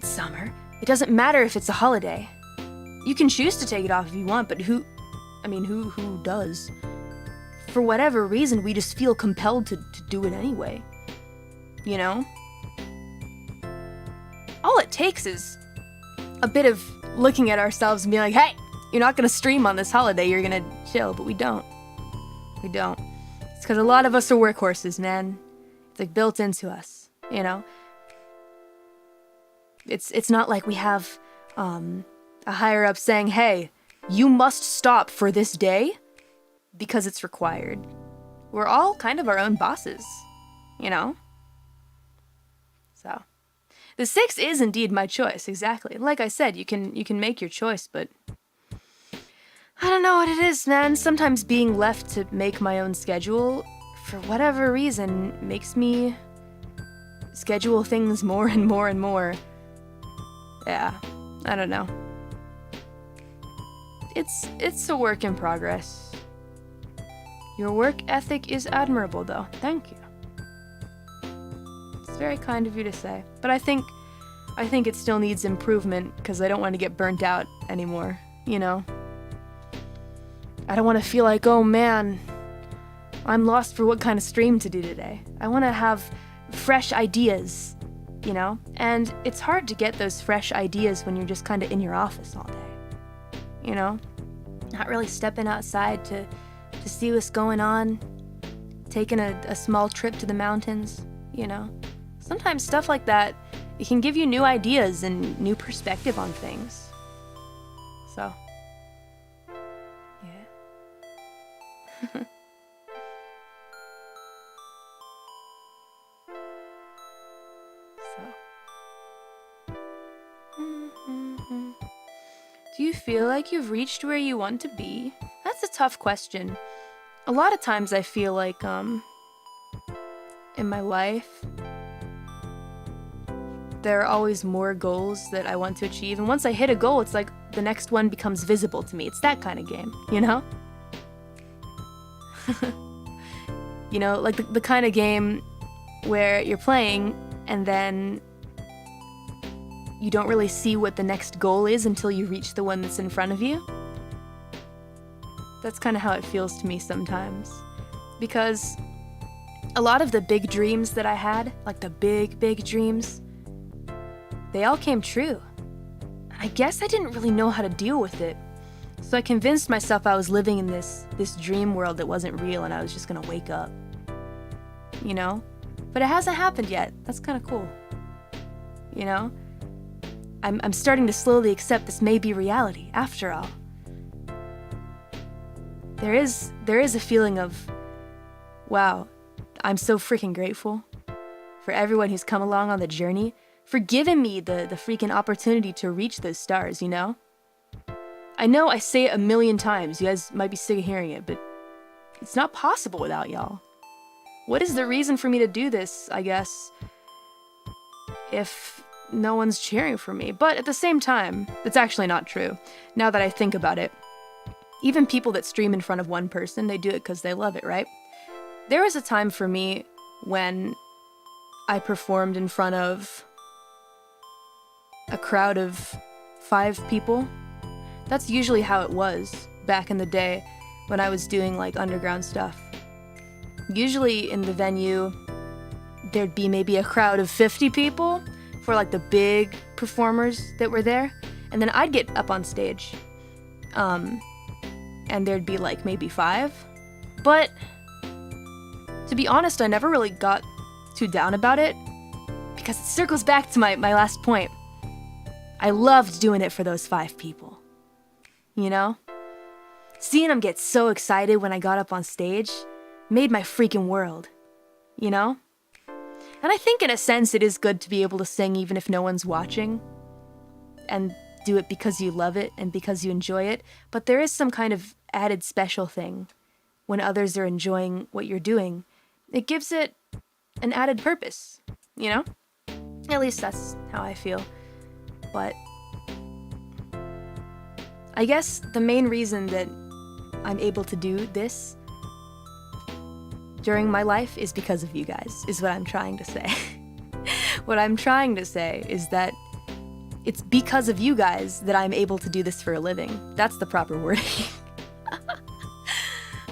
summer. It doesn't matter if it's a holiday. You can choose to take it off if you want, but who does? For whatever reason, we just feel compelled to do it anyway. You know? All it takes is a bit of looking at ourselves and being like, hey, you're not gonna stream on this holiday, you're gonna chill, but we don't. We don't. It's because a lot of us are workhorses, man. It's like built into us, you know? It's not like we have a higher up saying, hey, you must stop for this day because it's required. We're all kind of our own bosses, you know? So, the 6 is indeed my choice, exactly. Like I said, you can make your choice, but I don't know what it is, man. Sometimes being left to make my own schedule, for whatever reason, makes me schedule things more and more and more. Yeah, I don't know. It's a work in progress. Your work ethic is admirable, though. Thank you. It's very kind of you to say. But I think it still needs improvement, because I don't want to get burnt out anymore, you know? I don't want to feel like, oh man, I'm lost for what kind of stream to do today. I want to have fresh ideas, you know? And it's hard to get those fresh ideas when you're just kind of in your office all day, you know? Not really stepping outside to see what's going on, taking a small trip to the mountains, you know? Sometimes stuff like that, it can give you new ideas and new perspective on things. So, yeah. Do you feel like you've reached where you want to be? That's a tough question. A lot of times I feel like, in my life, there are always more goals that I want to achieve. And once I hit a goal, it's like, the next one becomes visible to me. It's that kind of game, you know? You know, like the kind of game where you're playing and then you don't really see what the next goal is until you reach the one that's in front of you. That's kind of how it feels to me sometimes. Because a lot of the big dreams that I had, like the big dreams, they all came true. I guess I didn't really know how to deal with it. So I convinced myself I was living in this dream world that wasn't real and I was just gonna wake up. You know? But it hasn't happened yet. That's kind of cool. You know? I'm starting to slowly accept this may be reality, after all. There is a feeling of, wow, I'm so freaking grateful for everyone who's come along on the journey, for giving me the freaking opportunity to reach those stars, you know? I know I say it a million times, you guys might be sick of hearing it, but it's not possible without y'all. What is the reason for me to do this, I guess, if no one's cheering for me? But at the same time, that's actually not true, now that I think about it. Even people that stream in front of one person, they do it because they love it, right? There was a time for me when I performed in front of a crowd of 5 people. That's usually how it was back in the day when I was doing like underground stuff. Usually in the venue, there'd be maybe a crowd of 50 people for like the big performers that were there. And then I'd get up on stage. And there'd be like maybe 5. But to be honest, I never really got too down about it because it circles back to my last point. I loved doing it for those 5 people. You know? Seeing them get so excited when I got up on stage made my freaking world. You know? And I think in a sense it is good to be able to sing even if no one's watching. And do it because you love it and because you enjoy it. But there is some kind of added special thing when others are enjoying what you're doing. It gives it an added purpose, you know? At least that's how I feel. But I guess the main reason that I'm able to do this during my life is because of you guys, is what I'm trying to say. What I'm trying to say is that it's because of you guys that I'm able to do this for a living. That's the proper wording.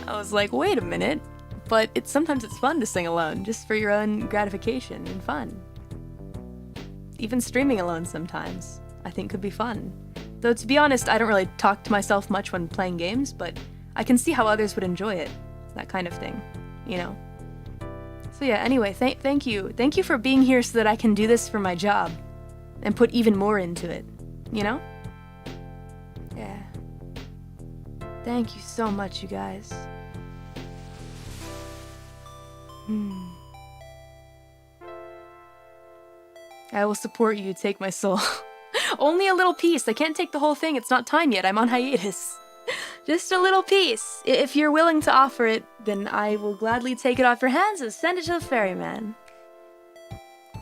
I was like, wait a minute. But sometimes it's fun to sing alone, just for your own gratification and fun. Even streaming alone sometimes, I think could be fun. Though to be honest, I don't really talk to myself much when playing games, but I can see how others would enjoy it. That kind of thing, you know? So yeah, anyway, thank you. Thank you for being here so that I can do this for my job. And put even more into it, you know? Yeah. Thank you so much, you guys. I will support you, take my soul. Only a little piece. I can't take the whole thing. It's not time yet. I'm on hiatus. Just a little piece. If you're willing to offer it, then I will gladly take it off your hands and send it to the ferryman.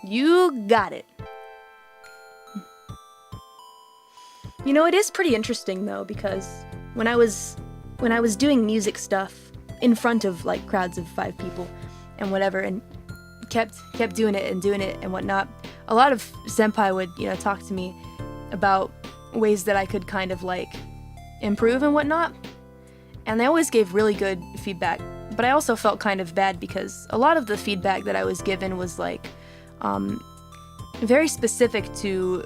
You got it. You know, it is pretty interesting though, because when I was doing music stuff in front of like crowds of 5 people and whatever, and kept doing it and whatnot, a lot of senpai would, you know, talk to me about ways that I could kind of like improve and whatnot, and they always gave really good feedback. But I also felt kind of bad because a lot of the feedback that I was given was like very specific to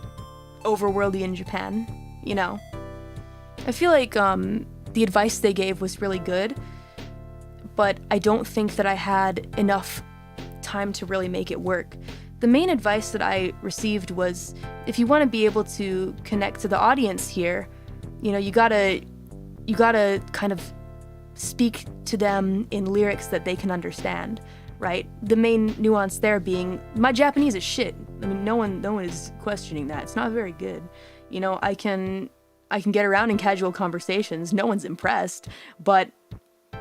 overworldy in Japan, you know. I feel like the advice they gave was really good, but I don't think that I had enough time to really make it work. The main advice that I received was, if you want to be able to connect to the audience here, you know, you gotta kind of speak to them in lyrics that they can understand, right? The main nuance there being, my Japanese is shit. I mean, no one is questioning that. It's not very good. You know, I can get around in casual conversations. No one's impressed, but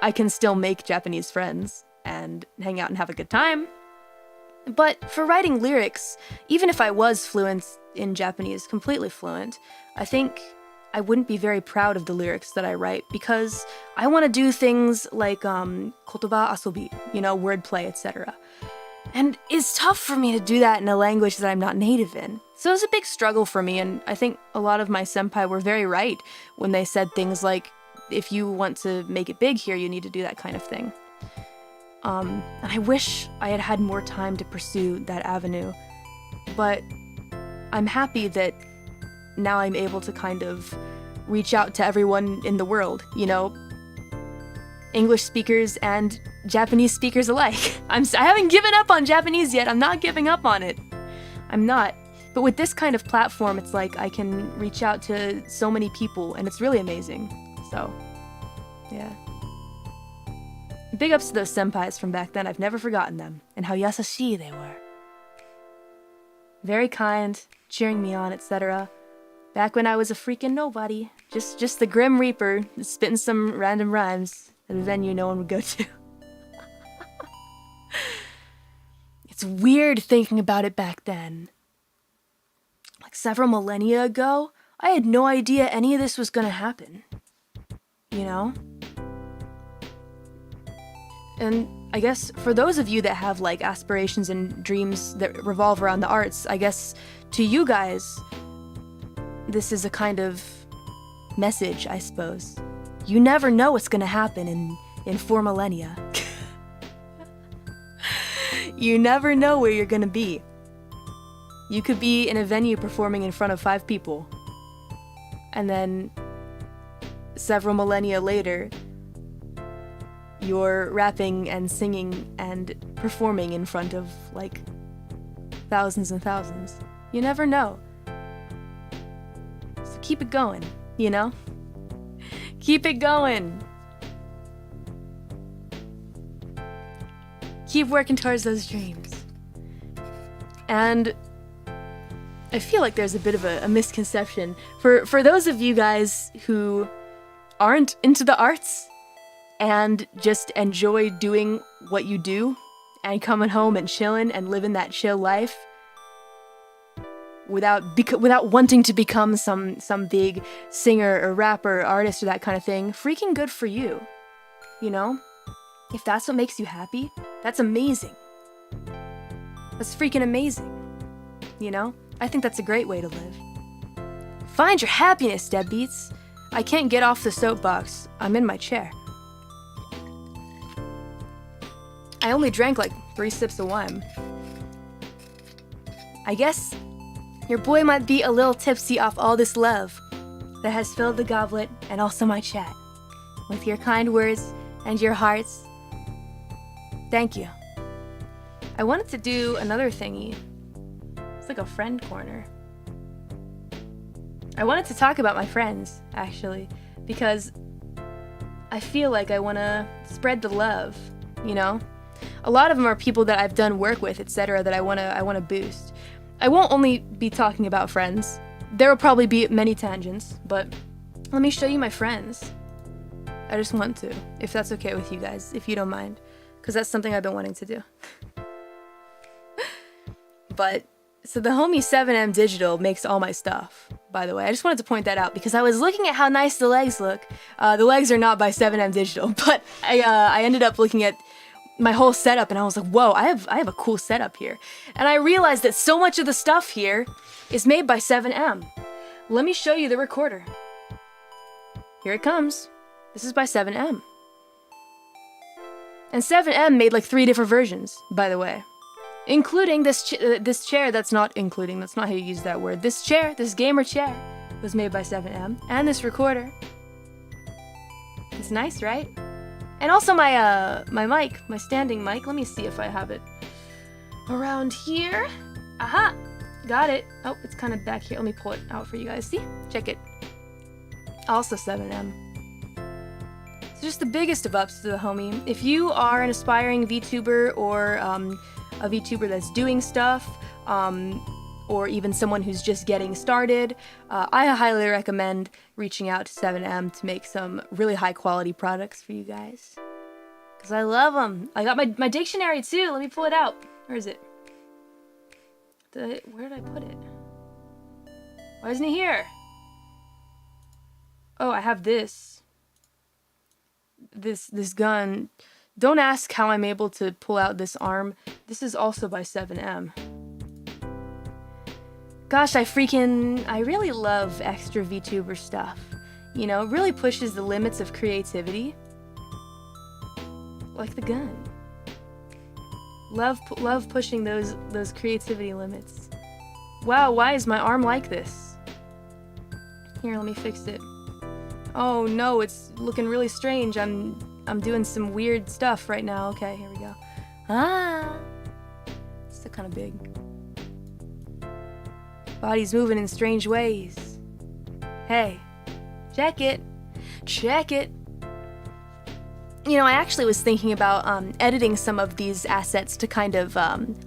I can still make Japanese friends and hang out and have a good time. But for writing lyrics, even if I was fluent in Japanese, completely fluent, I think I wouldn't be very proud of the lyrics that I write because I want to do things like kotoba asobi, you know, wordplay, etc. And it's tough for me to do that in a language that I'm not native in. So it's a big struggle for me, and I think a lot of my senpai were very right when they said things like, if you want to make it big here, you need to do that kind of thing. And I wish I had had more time to pursue that avenue, but I'm happy that now I'm able to kind of reach out to everyone in the world, you know, English speakers and Japanese speakers alike. I haven't given up on Japanese yet. I'm not giving up on it. I'm not. But with this kind of platform, it's like I can reach out to so many people, and it's really amazing. So, yeah. Big ups to those senpais from back then. I've never forgotten them, and how yasashi they were. Very kind, cheering me on, etc. Back when I was a freaking nobody. Just the Grim Reaper, spitting some random rhymes at a venue no one would go to. It's weird thinking about it back then. Like several millennia ago, I had no idea any of this was gonna happen. You know? And I guess for those of you that have like aspirations and dreams that revolve around the arts, I guess to you guys, this is a kind of message, I suppose. You never know what's gonna happen in 4 millennia. You never know where you're gonna be. You could be in a venue performing in front of 5 people, and then several millennia later, you're rapping and singing and performing in front of, like, thousands and thousands. You never know. So keep it going, you know? Keep it going! Keep working towards those dreams. And I feel like there's a bit of a misconception. For those of you guys who aren't into the arts and just enjoy doing what you do and coming home and chilling and living that chill life without wanting to become some big singer or rapper or artist or that kind of thing, freaking good for you. You know? If that's what makes you happy, that's amazing. That's freaking amazing. You know? I think that's a great way to live. Find your happiness, deadbeats. I can't get off the soapbox. I'm in my chair. I only drank like 3 sips of wine. I guess your boy might be a little tipsy off all this love that has filled the goblet and also my chat. With your kind words and your hearts. Thank you. I wanted to do another thingy. It's like a friend corner. I wanted to talk about my friends, actually, because I feel like I want to spread the love, you know? A lot of them are people that I've done work with, etc., that I want to boost. I won't only be talking about friends. There will probably be many tangents, but let me show you my friends. I just want to, if that's okay with you guys, if you don't mind, because that's something I've been wanting to do. But so the homie 7M Digital makes all my stuff, by the way. I just wanted to point that out because I was looking at how nice the legs look. The legs are not by 7M Digital, but I ended up looking at my whole setup and I was like, whoa, I have a cool setup here. And I realized that so much of the stuff here is made by 7M. Let me show you the recorder. Here it comes. This is by 7M. And 7M made like 3 different versions, by the way. Including this chair that's not how you use that word. This chair, this gamer chair, was made by 7M. And this recorder. It's nice, right? And also my mic, my standing mic. Let me see if I have it around here. Aha! Got it. Oh, it's kind of back here. Let me pull it out for you guys. See? Check it. Also 7M. So just the biggest of ups to the homie. If you are an aspiring VTuber or a VTuber that's doing stuff, or even someone who's just getting started, I highly recommend reaching out to 7M to make some really high quality products for you guys. Because I love them. I got my dictionary too. Let me pull it out. Where is it? Where did I put it? Why isn't it here? Oh, I have this. This gun. Don't ask how I'm able to pull out this arm. This is also by 7M. Gosh, I really love extra VTuber stuff. You know, it really pushes the limits of creativity. Like the gun. Love pushing those creativity limits. Wow, why is my arm like this? Here, let me fix it. Oh no, it's looking really strange. I'm doing some weird stuff right now. Okay, here we go. Ah, it's still kind of big. Body's moving in strange ways. Hey, check it. Check it. You know, I actually was thinking about editing some of these assets to kind of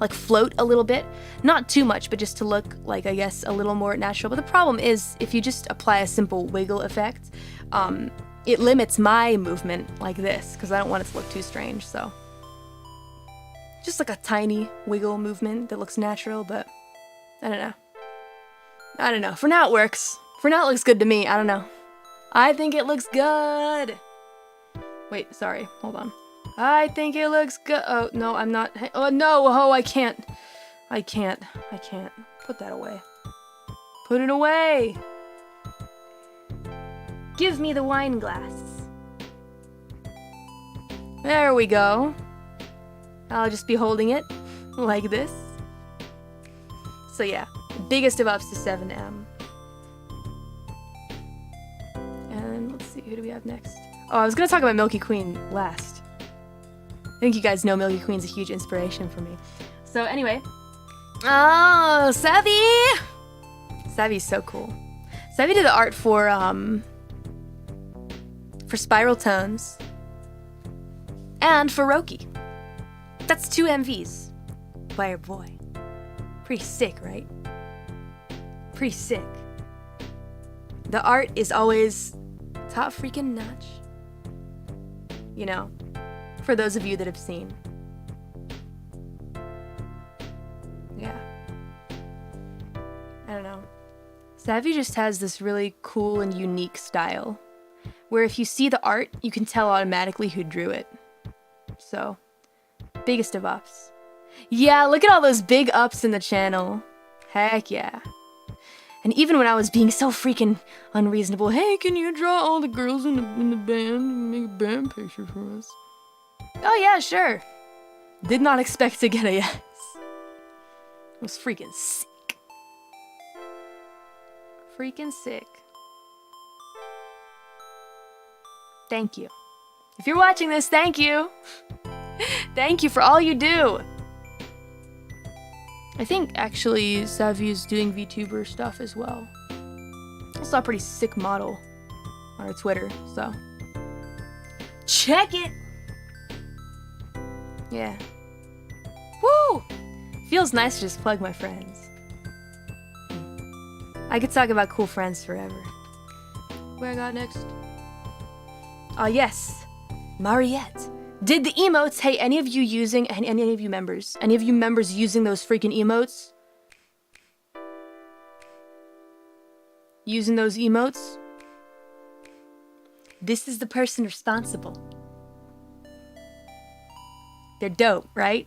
like float a little bit. Not too much, but just to look like, I guess, a little more natural. But the problem is, if you just apply a simple wiggle effect, it limits my movement like this, because I don't want it to look too strange, so. Just like a tiny wiggle movement that looks natural, but I don't know. I don't know. For now it works. For now it looks good to me. I don't know. I think it looks good. Wait, sorry. Hold on. I think it looks good. Oh, no, I'm not. Oh, no. Oh, I can't. I can't. Put that away. Put it away. Give me the wine glass. There we go. I'll just be holding it like this. So yeah, biggest of ups to 7M. And let's see, who do we have next? Oh, I was gonna talk about Milky Queen last. I think you guys know Milky Queen's a huge inspiration for me. So anyway. Oh, Savvy! Savvy's so cool. Savvy did the art for Spiral Tones. And for Roki. That's 2 MVs. By your boy. Pretty sick, right? Pretty sick. The art is always top freaking notch. You know, for those of you that have seen. Yeah. I don't know. Savvy just has this really cool and unique style, where if you see the art, you can tell automatically who drew it. So, biggest of ups. Yeah, look at all those big ups in the channel. Heck yeah. And even when I was being so freaking unreasonable, hey, can you draw all the girls in the band and make a band picture for us? Oh yeah, sure. Did not expect to get a yes. It was freaking sick. Freaking sick. Thank you. If you're watching this, thank you. Thank you for all you do. I think actually Savvy is doing VTuber stuff as well. I saw a pretty sick model on her Twitter, so check it. Yeah. Woo! Feels nice to just plug my friends. I could talk about cool friends forever. Where I got next? Ah, yes. Mariette. Did the emotes, hey, any of you members using those freaking emotes? Using those emotes? This is the person responsible. They're dope, right?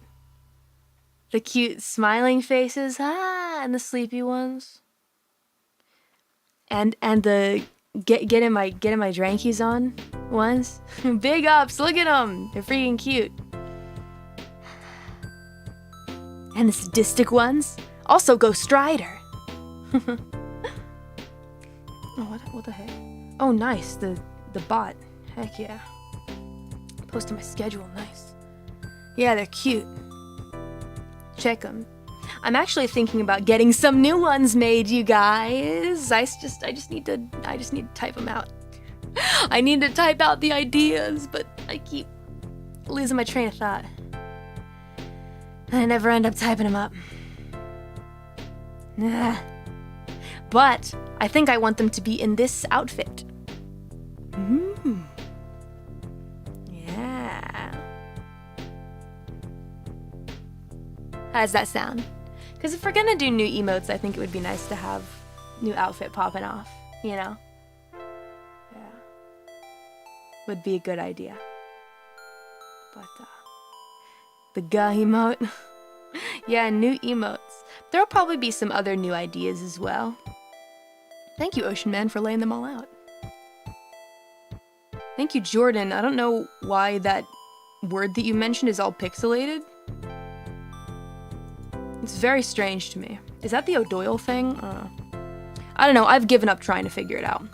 The cute smiling faces, and the sleepy ones. And the getting my drankies on ones. Big ups, look at them. They're freaking cute. And the sadistic ones. Also Ghost Rider. Oh, what the heck? Oh, nice. The bot. Heck yeah. Posted my schedule. Nice. Yeah, they're cute. Check them. I'm actually thinking about getting some new ones made, you guys. I just need to type them out. I need to type out the ideas, but I keep losing my train of thought. And I never end up typing them up. But I think I want them to be in this outfit. Yeah. How does that sound? Because if we're gonna do new emotes, I think it would be nice to have new outfit popping off, you know? Yeah. would be a good idea. But, the ga emote. Yeah, new emotes. There'll probably be some other new ideas as well. Thank you, Ocean Man, for laying them all out. Thank you, Jordan. I don't know why that word that you mentioned is all pixelated. It's very strange to me. Is that the O'Doyle thing? I don't know. I've given up trying to figure it out.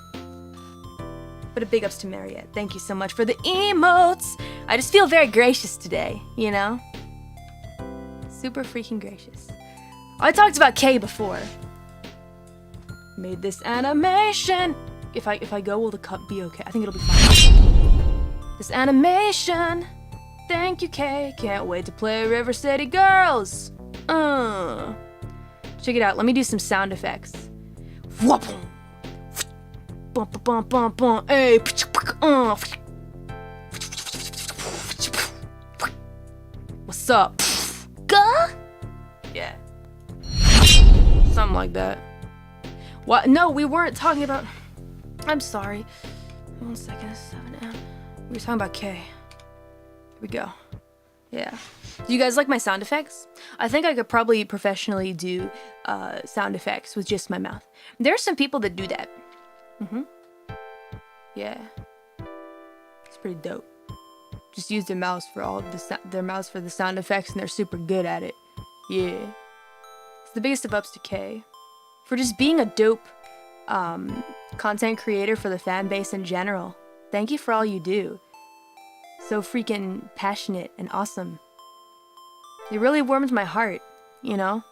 But a big ups to Mariette. Thank you so much for the emotes. I just feel very gracious today, you know? Super freaking gracious. I talked about Kay before. Made this animation. If I go, will the cup be okay? I think it'll be fine. This animation. Thank you, Kay. Can't wait to play River City Girls. Check it out. Let me do some sound effects. Bum bum bum bum. Hey. What's up? Gah? Yeah. Something like that. What? No, we weren't talking about. I'm sorry. 1 second. It's 7 a.m. We were talking about K. Here we go. Yeah. Do you guys like my sound effects? I think I could probably professionally do sound effects with just my mouth. There are some people that do that. Yeah. It's pretty dope. Just use their mouths for the sound effects, and they're super good at it. Yeah. It's the biggest of ups to K for just being a dope content creator for the fan base in general. Thank you for all you do. So freaking passionate and awesome. It really warmed my heart, you know?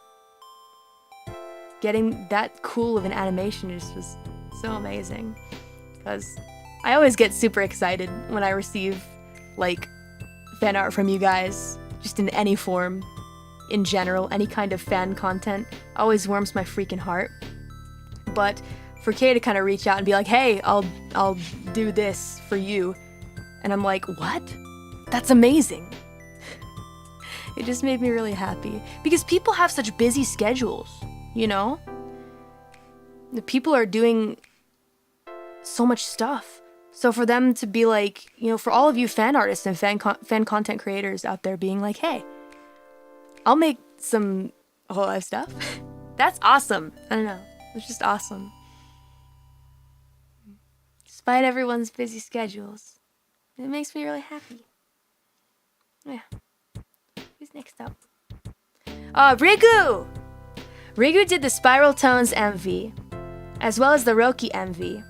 Getting that cool of an animation just was so amazing. Because I always get super excited when I receive, like, fan art from you guys, just in any form, in general, any kind of fan content, always warms my freaking heart. But for Kay to kind of reach out and be like, hey, I'll do this for you, and I'm like, what? That's amazing. It just made me really happy. Because people have such busy schedules, you know? The people are doing so much stuff. So for them to be like, you know, for all of you fan artists and fan content creators out there being like, hey, I'll make some hololive stuff. That's awesome. I don't know. It's just awesome. Despite everyone's busy schedules, it makes me really happy. Yeah. Who's next up? Rigu! Rigu did the Spiral Tones MV, as well as the Roki MV.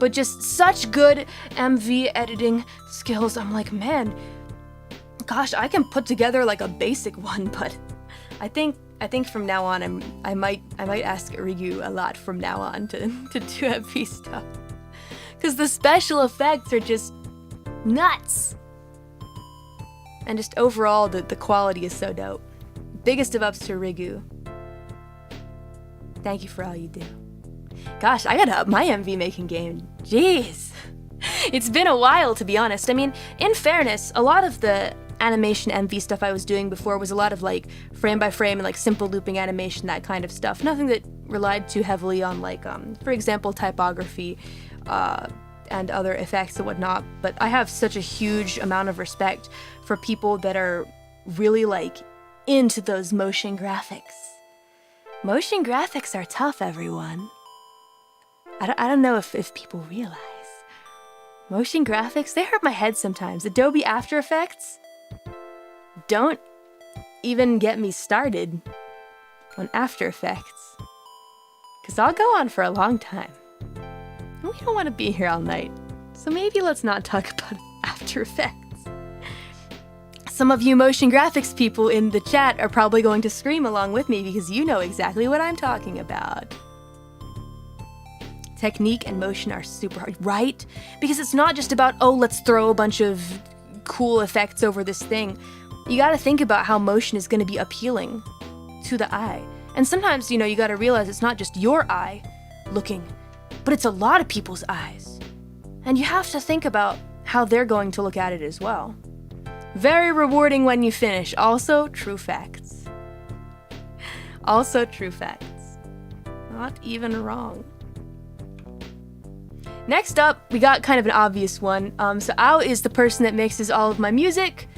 But just such good MV editing skills. I'm like, man, gosh, I can put together like a basic one, but I think from now on I might ask Rigu a lot from now on to do MV stuff. Cause the special effects are just nuts. And just overall the quality is so dope. Biggest of ups to Rigu. Thank you for all you do. Gosh, I gotta up my MV making game. Jeez. It's been a while, to be honest. I mean, in fairness, a lot of the animation MV stuff I was doing before was a lot of like frame by frame and like simple looping animation, that kind of stuff. Nothing that relied too heavily on like, for example, typography and other effects and whatnot. But I have such a huge amount of respect for people that are really like into those motion graphics. Motion graphics are tough, everyone. I don't know if people realize. Motion graphics, they hurt my head sometimes. Adobe After Effects, don't even get me started on After Effects. Because I'll go on for a long time. We don't want to be here all night. So maybe let's not talk about After Effects. Some of you motion graphics people in the chat are probably going to scream along with me because you know exactly what I'm talking about. Technique and motion are super hard, right? Because it's not just about, oh, let's throw a bunch of cool effects over this thing. You gotta think about how motion is gonna be appealing to the eye. And sometimes, you know, you gotta realize it's not just your eye looking, but it's a lot of people's eyes. And you have to think about how they're going to look at it as well. Very rewarding when you finish. Also, true facts. Also, true facts. Not even wrong. Next up, we got kind of an obvious one. So Ao is the person that mixes all of my music.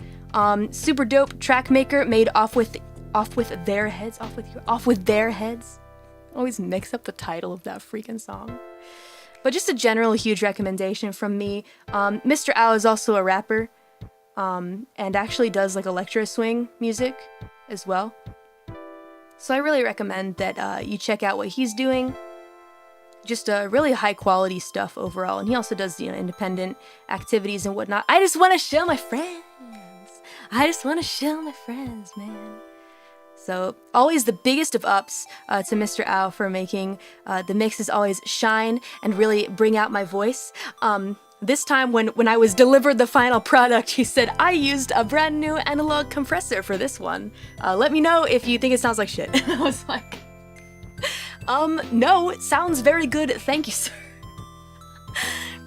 Super dope track maker made off with their heads. Always mix up the title of that freaking song. But just a general huge recommendation from me. Mr. Ao is also a rapper, and actually does like electro swing music as well. So I really recommend that you check out what he's doing. Just really high quality stuff overall, and he also does independent activities and whatnot. I just want to show my friends. Man. So always the biggest of ups to Mr. Ao for making the mixes always shine and really bring out my voice. This time when I was delivered the final product, he said, I used a brand new analog compressor for this one. Let me know if you think it sounds like shit. I was like, no, it sounds very good, thank you, sir.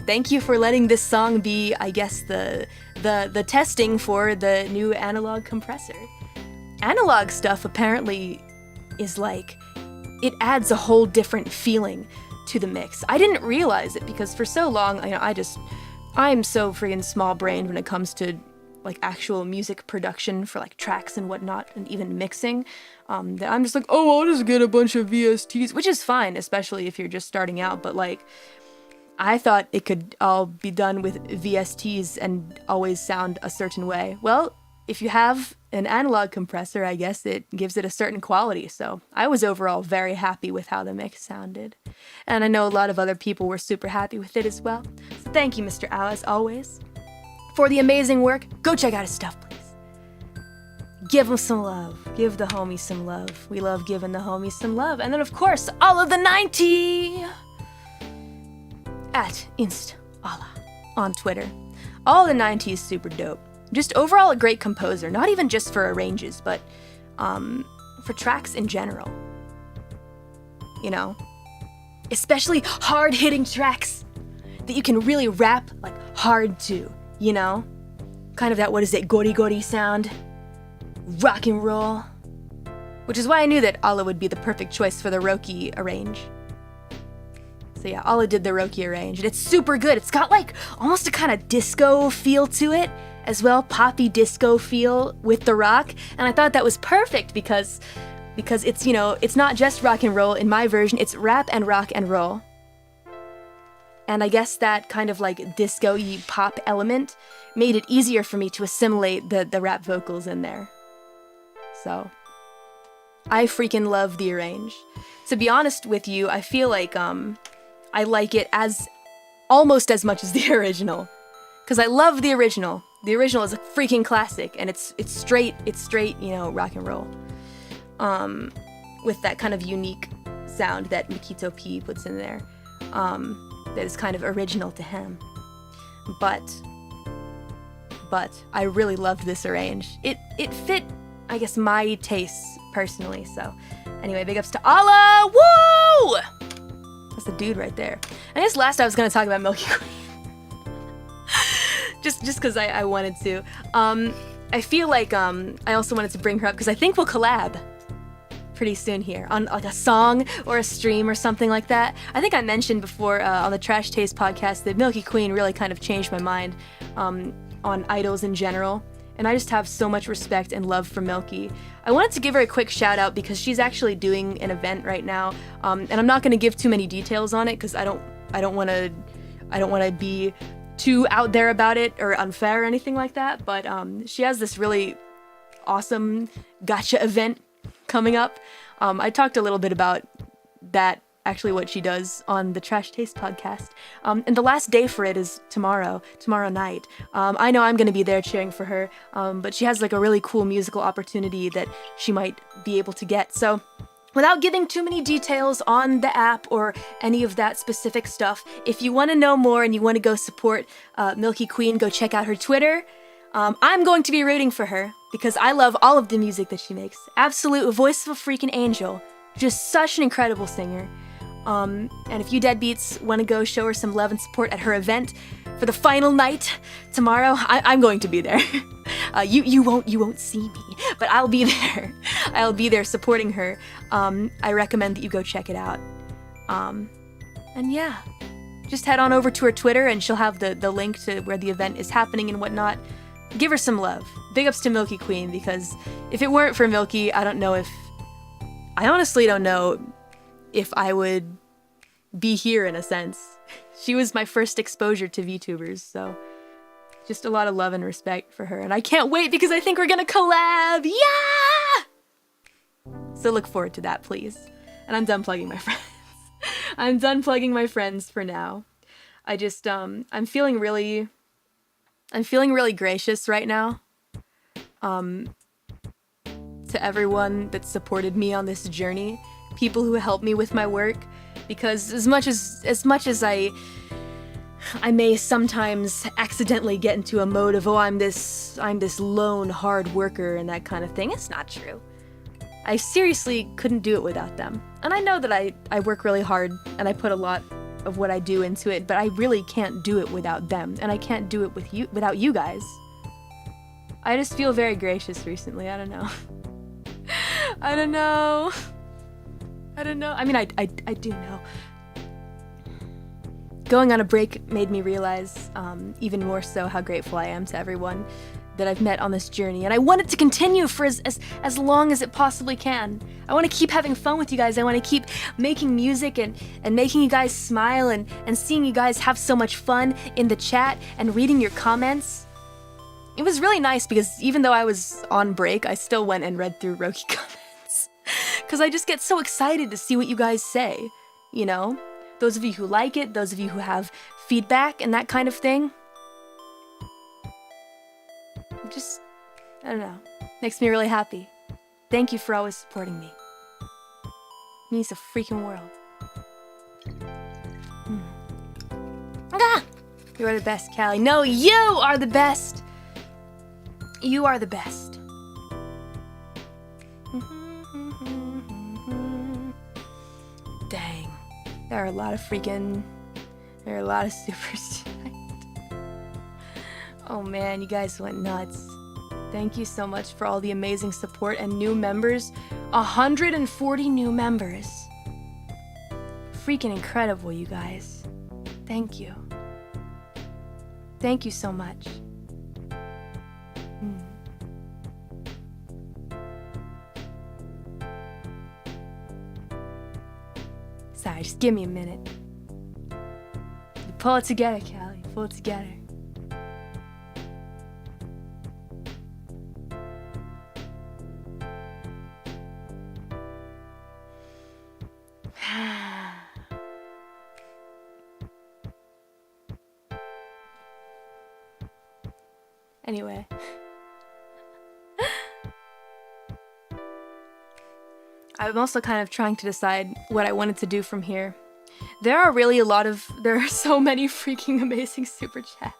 Thank you for letting this song be, I guess, the testing for the new analog compressor. Analog stuff apparently is like, it adds a whole different feeling to the mix. I didn't realize it because for so long, I'm so friggin' small-brained when it comes to like actual music production for like tracks and whatnot, and even mixing, that I'm just like, oh, I'll just get a bunch of VSTs, which is fine, especially if you're just starting out, but like, I thought it could all be done with VSTs and always sound a certain way. Well, if you have an analog compressor, I guess it gives it a certain quality, so I was overall very happy with how the mix sounded. And I know a lot of other people were super happy with it as well. So thank you, Mr. Ao, as always, for the amazing work. Go check out his stuff, please. Give him some love. Give the homies some love. We love giving the homies some love. And then, of course, all of the 90 at InstAlla on Twitter. All the 90 is super dope. Just overall a great composer, not even just for arranges, but for tracks in general. You know? Especially hard-hitting tracks that you can really rap like hard to, you know? Kind of that, what is it, gori-gori sound? Rock and roll. Which is why I knew that Alla would be the perfect choice for the Roki arrange. So yeah, Alla did the Roki arrange, and it's super good. It's got like almost a kind of disco feel to it as well, poppy disco feel with the rock, and I thought that was perfect because it's, you know, it's not just rock and roll. In my version, it's rap and rock and roll. And I guess that kind of like disco-y pop element made it easier for me to assimilate the rap vocals in there. So I freaking love the arrange. To be honest with you, I feel like I like it as almost as much as the original, because I love the original. The original is a freaking classic, and it's straight, you know, rock and roll, with that kind of unique sound that Mikito P puts in there, that is kind of original to him. But I really loved this arrange. It fit, I guess, my tastes personally. So anyway, big ups to Alla. Woo! That's the dude right there. I guess last I was gonna talk about Milky Queen. just because I wanted to. I feel like I also wanted to bring her up because I think we'll collab pretty soon here on like a song or a stream or something like that. I think I mentioned before on the Trash Taste podcast that Milky Queen really kind of changed my mind on idols in general. And I just have so much respect and love for Milky. I wanted to give her a quick shout out because she's actually doing an event right now, and I'm not going to give too many details on it because I don't want to be too out there about it or unfair or anything like that. But she has this really awesome gacha event coming up. I talked a little bit about that, actually, what she does on the Trash Taste podcast. And the last day for it is tomorrow night. I know I'm going to be there cheering for her, but she has like a really cool musical opportunity that she might be able to get. So without giving too many details on the app or any of that specific stuff, if you want to know more and you want to go support Milky Queen, go check out her Twitter. I'm going to be rooting for her because I love all of the music that she makes. Absolute voice of a freaking angel. Just such an incredible singer. And if you deadbeats want to go show her some love and support at her event for the final night tomorrow, I'm going to be there. You won't see me, but I'll be there. I'll be there supporting her. I recommend that you go check it out. And yeah, just head on over to her Twitter and she'll have the link to where the event is happening and whatnot. Give her some love. Big ups to Milky Queen, because if it weren't for Milky, I honestly don't know if I would be here in a sense. She was my first exposure to VTubers, so just a lot of love and respect for her. And I can't wait because I think we're gonna collab! Yeah! So look forward to that, please. And I'm done plugging my friends. I'm done plugging my friends for now. I just, I'm feeling really gracious right now. To everyone that supported me on this journey. People who helped me with my work. Because as much as I may sometimes accidentally get into a mode of, oh, I'm this lone hard worker and that kind of thing, it's not true. I seriously couldn't do it without them. And I know that I work really hard and I put a lot of what I do into it, but I really can't do it without them, and I can't do it without you guys. I just feel very gracious recently, I don't know. I don't know. I mean, I do know. Going on a break made me realize even more so how grateful I am to everyone that I've met on this journey, and I want it to continue for as long as it possibly can. I want to keep having fun with you guys. I want to keep making music and making you guys smile and seeing you guys have so much fun in the chat and reading your comments. It was really nice because even though I was on break, I still went and read through Roki comments. Because I just get so excited to see what you guys say, you know? Those of you who like it, those of you who have feedback and that kind of thing. Just, I don't know, makes me really happy. Thank you for always supporting me. It means the freaking world. Ah! You are the best, Callie. No, you are the best! You are the best. Dang. There are a lot of supers tonight. Oh man, you guys went nuts. Thank you so much for all the amazing support and new members. 140 new members. Freaking incredible, you guys. Thank you. Thank you so much. Sorry, just give me a minute. Pull it together, Callie. Pull it together. Anyway. I'm also kind of trying to decide what I wanted to do from here. There are so many freaking amazing super chats.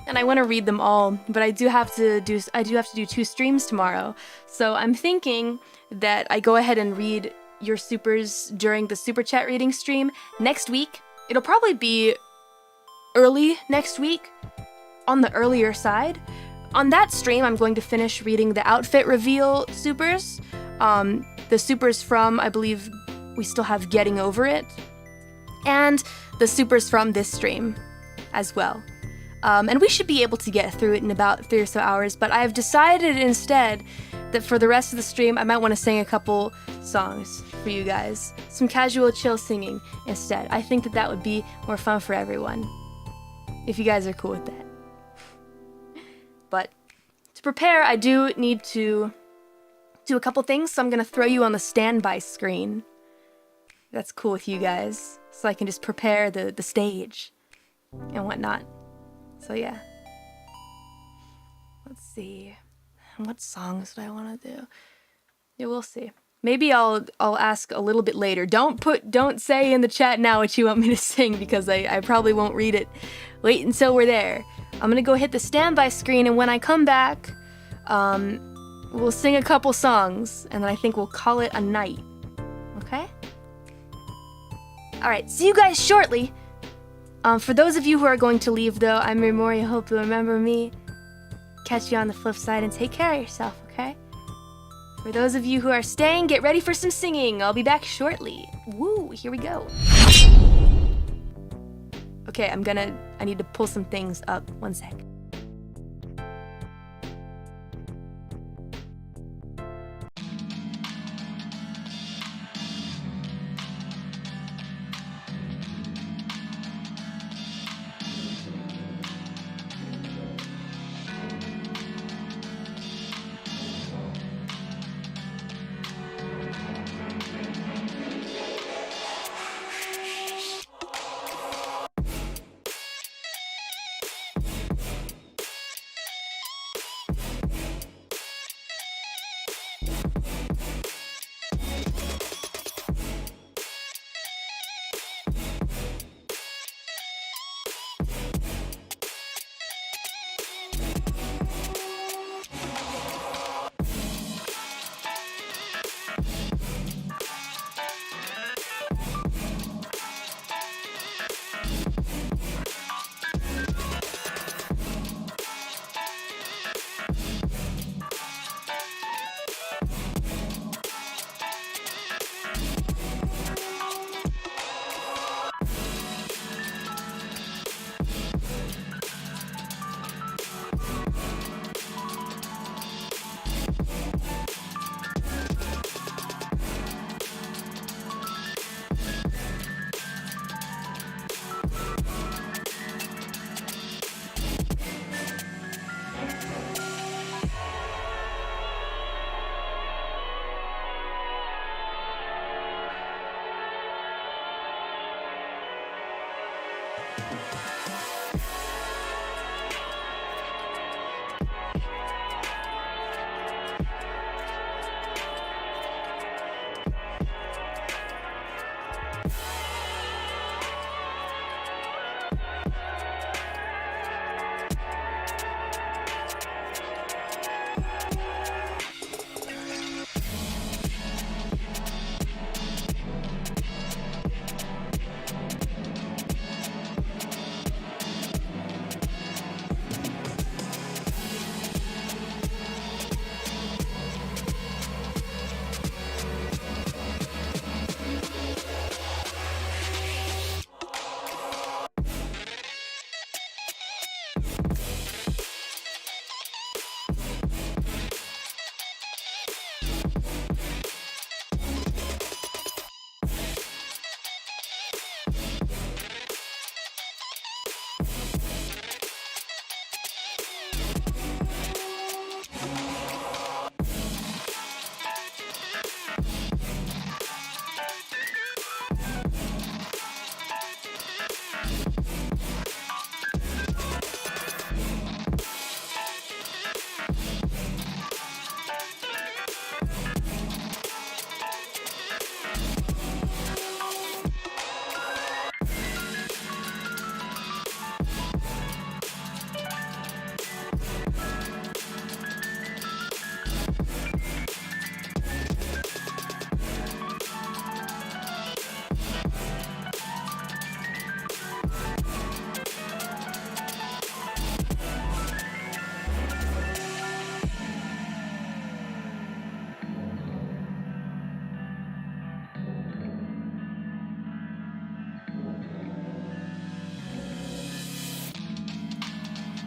And I want to read them all, but I do have to do 2 streams tomorrow. So I'm thinking that I go ahead and read your supers during the super chat reading stream next week. It'll probably be early next week, on the earlier side. On that stream, I'm going to finish reading the outfit reveal supers. The supers from, I believe, we still have Getting Over It, and the supers from this stream as well. And we should be able to get through it in about 3 or so hours, but I've decided instead that for the rest of the stream, I might want to sing a couple songs for you guys. Some casual chill singing instead. I think that would be more fun for everyone, if you guys are cool with that. But to prepare, I do need to do a couple things, so I'm gonna throw you on the standby screen. That's cool with you guys, so I can just prepare the stage and whatnot. So yeah. Let's see. What songs do I want to do? Yeah, we'll see. Maybe I'll ask a little bit later. Don't say in the chat now what you want me to sing, because I probably won't read it. Wait until we're there. I'm gonna go hit the standby screen, and when I come back, we'll sing a couple songs, and then I think we'll call it a night. Okay? Alright, see you guys shortly! For those of you who are going to leave, though, I'm Mori. I hope you remember me. Catch you on the flip side, and take care of yourself, okay? For those of you who are staying, get ready for some singing. I'll be back shortly. Woo, here we go. Okay, I need to pull some things up. One sec.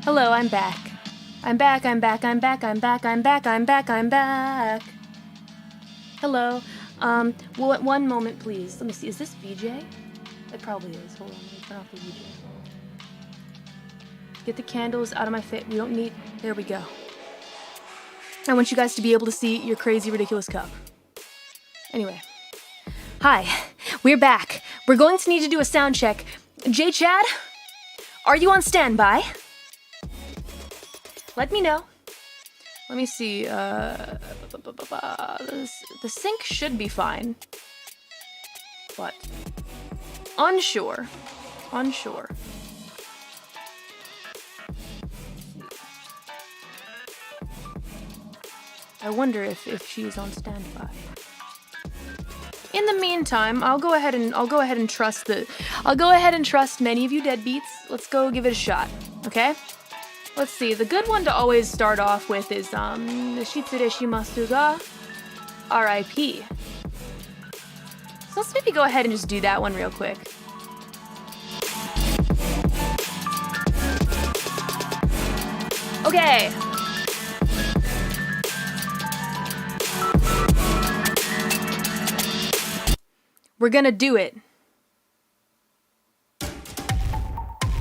Hello, I'm back. I'm back. Hello. One moment, please. Let me see. Is this VJ? It probably is. Hold on. Let me turn off the VJ. Get the candles out of my face. We don't need... There we go. I want you guys to be able to see your crazy, ridiculous cup. Anyway. Hi. We're back. We're going to need to do a sound check. J-Chad? Are you on standby? Let me know. Let me see. The sync should be fine. But unsure. I wonder if she's on standby. In the meantime, I'll go ahead and trust many of you deadbeats. Let's go give it a shot, okay? Let's see. The good one to always start off with is Shitsure shimasu ga R.I.P. So let's maybe go ahead and just do that one real quick. Okay. We're gonna do it.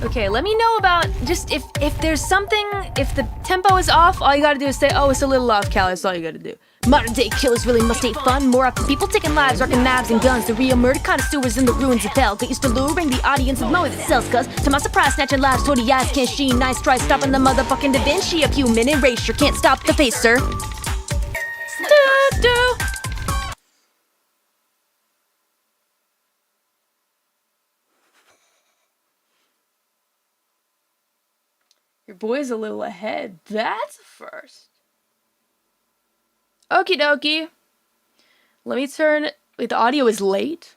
Okay, let me know about just if there's something, if the tempo is off, all you gotta do is say, oh, it's a little off, Callie. That's all you gotta do. Modern day killers really must hate fun. More often people taking lives, rocking knives and guns. The real murder connoisseurs in the ruins of hell. Get used to luring the audience with more that sells. Cause to my surprise, snatching lives toward the eyes can't she. Nice try stopping the motherfucking Da Vinci. A human erasure can't stop the pacer. Do. Your boy's a little ahead. That's a first. Okie dokie. Let me turn... Wait, the audio is late?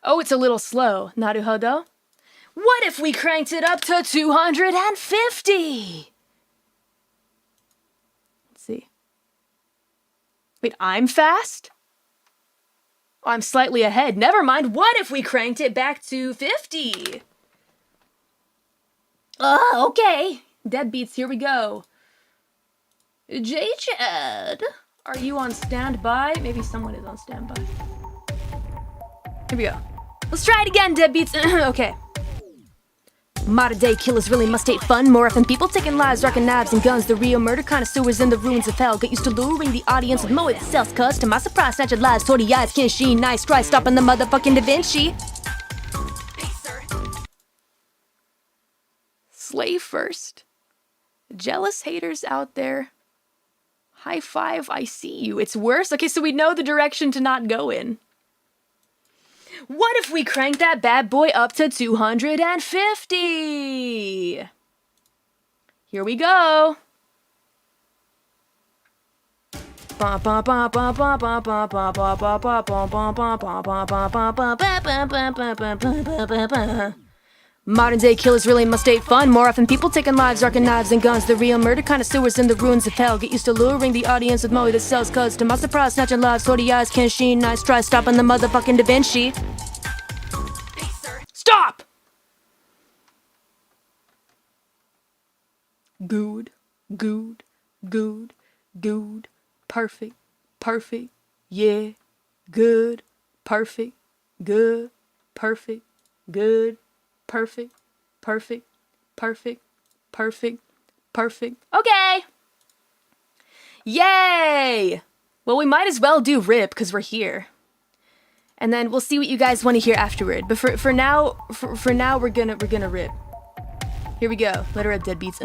Oh, it's a little slow. Naruhodo. What if we cranked it up to 250? Let's see. Wait, I'm fast? Oh, I'm slightly ahead. Never mind. What if we cranked it back to 50? Okay. Deadbeats, here we go. J-Chad, are you on standby? Maybe someone is on standby. Here we go. Let's try it again, deadbeats. Okay. Modern day killers really must hate fun. More often people taking lives, rocking knives and guns. The real murder connoisseurs in the ruins of hell. Get used to luring the audience with more that sells. Cause to my surprise, snatching lives toward the eyes can't she. Nice try stopping the motherfucking Da Vinci. Slay first. Jealous haters out there. High five, I see you. It's worse? Okay, so we know the direction to not go in. What if we crank that bad boy up to 250? Here we go. Modern day killers really must hate fun. More often people taking lives, rocking knives and guns. The real murder connoisseurs in the ruins of hell. Get used to luring the audience with more that sells. Cause to my surprise, snatching lives toward the eyes can't she. Nice try stopping the motherfucking Da Vinci. Stop! Good. Perfect. Yeah. Good. Perfect. Good. Perfect. Good. Perfect. Okay! Yay! Well, we might as well do RIP, because we're here. And then we'll see what you guys want to hear afterward. But for now, we're gonna RIP. Here we go. Let her rip, deadbeats.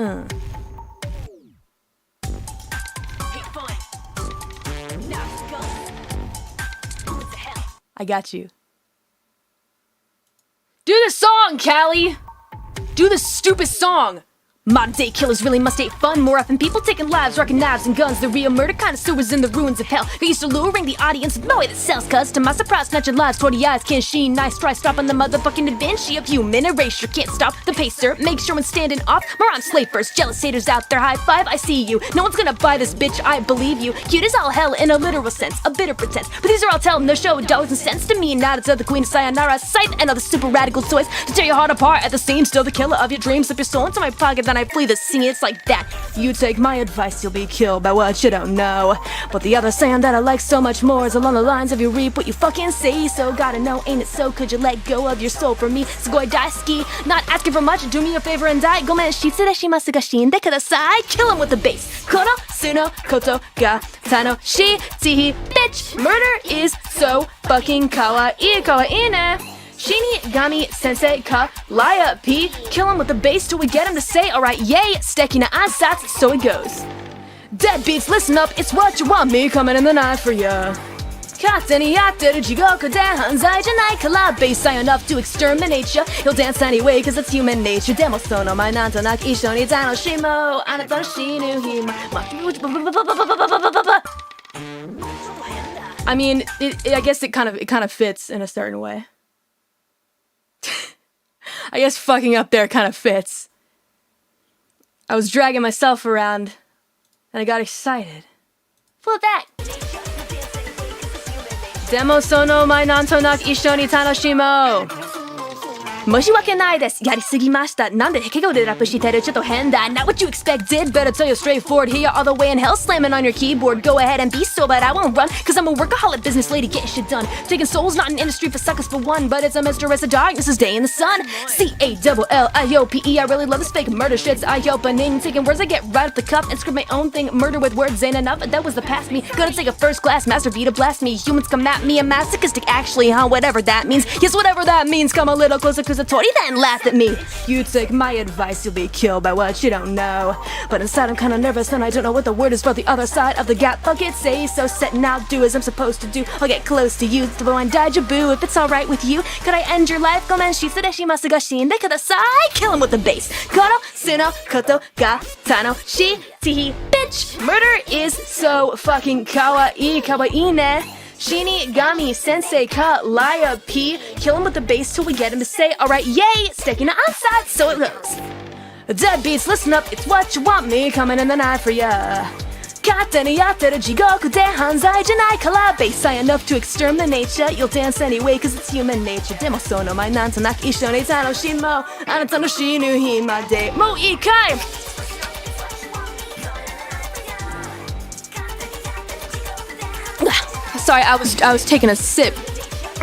I got you. Do the song, Callie! Do the stupid song! Modern day killers really must hate fun. More often people taking lives, rocking knives and guns. The real murder connoisseurs in the ruins of hell. They used to luring the audience with no way that sells. Cause to my surprise, snatching lives toward the eyes can't she. Nice try stopping the motherfucking Da Vinci. A human erasure can't stop the pacer. Make sure when standing off, Moron slay first. Jealous haters out there, high five, I see you. No one's gonna buy this bitch, I believe you. Cute as all hell in a literal sense, a bitter pretense. But these are all telling no show dollars and cents to me. Not to the queen of sayonara, sight and other super radical toys to tear your heart apart at the seams. Still the killer of your dreams. Slip your soul into my pocket, then I flee the scene. It's like that. You take my advice, you'll be killed by what you don't know. But the other saying that I like so much more is along the lines of you reap what you fucking say. So gotta know, ain't it so? Could you let go of your soul for me? Sugoi daisuki, not asking for much. Do me a favor and die. Gomen shitsurashimasu ga shinde kudasai. Kill him with the bass. Kono suno koto ga tanoshii. Bitch, murder is so fucking kawaii ne. Shinigami sensei Calliope. Kill him with the bass till we get him to say, alright, yay, Steki na ansatsu, so it goes. Deadbeats, listen up, it's what you want me coming in the night for ya. Katteni yatteru jigoku de hanzai janai kara. Bass high enough to exterminate ya. He'll dance anyway cause it's human nature. Demo sono mai nanto naku issho ni tanoshimo. Anata no shinu hima. I mean, I guess it kind of fits in a certain way. I guess fucking up there kind of fits. I was dragging myself around, and I got excited. For that! Demo sono mai nanto naku issho ni tanoshimo. 申し訳ないです。やりすぎました。なんで笑顔でラップしてるちょっと変だ。Not what you expected. Better tell you straightforward. Here all the way in hell slamming on your keyboard. Go ahead and be so, but I won't run. Cause I'm a workaholic business lady getting shit done. Taking souls, not an industry for suckers for one. But it's a mystery, it's a darkness, it's day in the sun. Calliope. I really love this fake murder shit's eye-opening. Taking words I get right off the cuff and script my own thing. Murder with words ain't enough. That was the past me. Gonna take a first class master V to blast me. Humans come at me, I'm masochistic actually, huh? Whatever that means. Yes, whatever that means. Come a little closer cause the Tori then laughed at me. You take my advice, you'll be killed by what you don't know. But inside I'm kinda nervous and I don't know what the word is for the other side of the gap. Fuck it, say so, set and I'll do as I'm supposed to do. I'll get close to you, the one died your boo. If it's alright with you, could I end your life? Gomen shitsureshimasu ga shinde kudasai. Kill him with the bass. Kono suno koto ga tanoshii. Bitch, murder is so fucking kawaii ne. Shinigami sensei Calliope. Kill him with the bass till we get him to say, alright, yay, sticking it outside, so it looks. Dead beats, listen up, it's what you want me coming in the night for ya. 勝手にやってる地獄で犯罪じゃないから Bass high enough to exterminate nature. You'll dance anyway cause it's human nature. でもその前なんとなく一緒に楽しもう。あなたの死ぬ日までもういいかい。Sorry, I was taking a sip.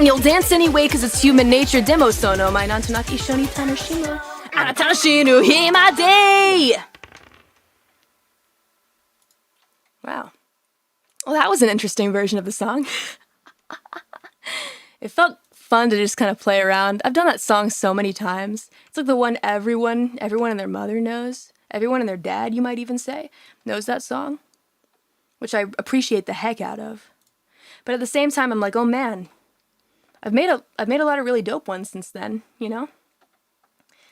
You'll dance anyway cause it's human nature. でもその前なんとなく一緒に楽しもう。あなたの死ぬ日まで。Wow. Well, that was an interesting version of the song. It felt fun to just kind of play around. I've done that song so many times. It's like the one everyone and their mother knows. Everyone and their dad, you might even say, knows that song, which I appreciate the heck out of. But at the same time, I'm like, oh man, I've made a lot of really dope ones since then, you know?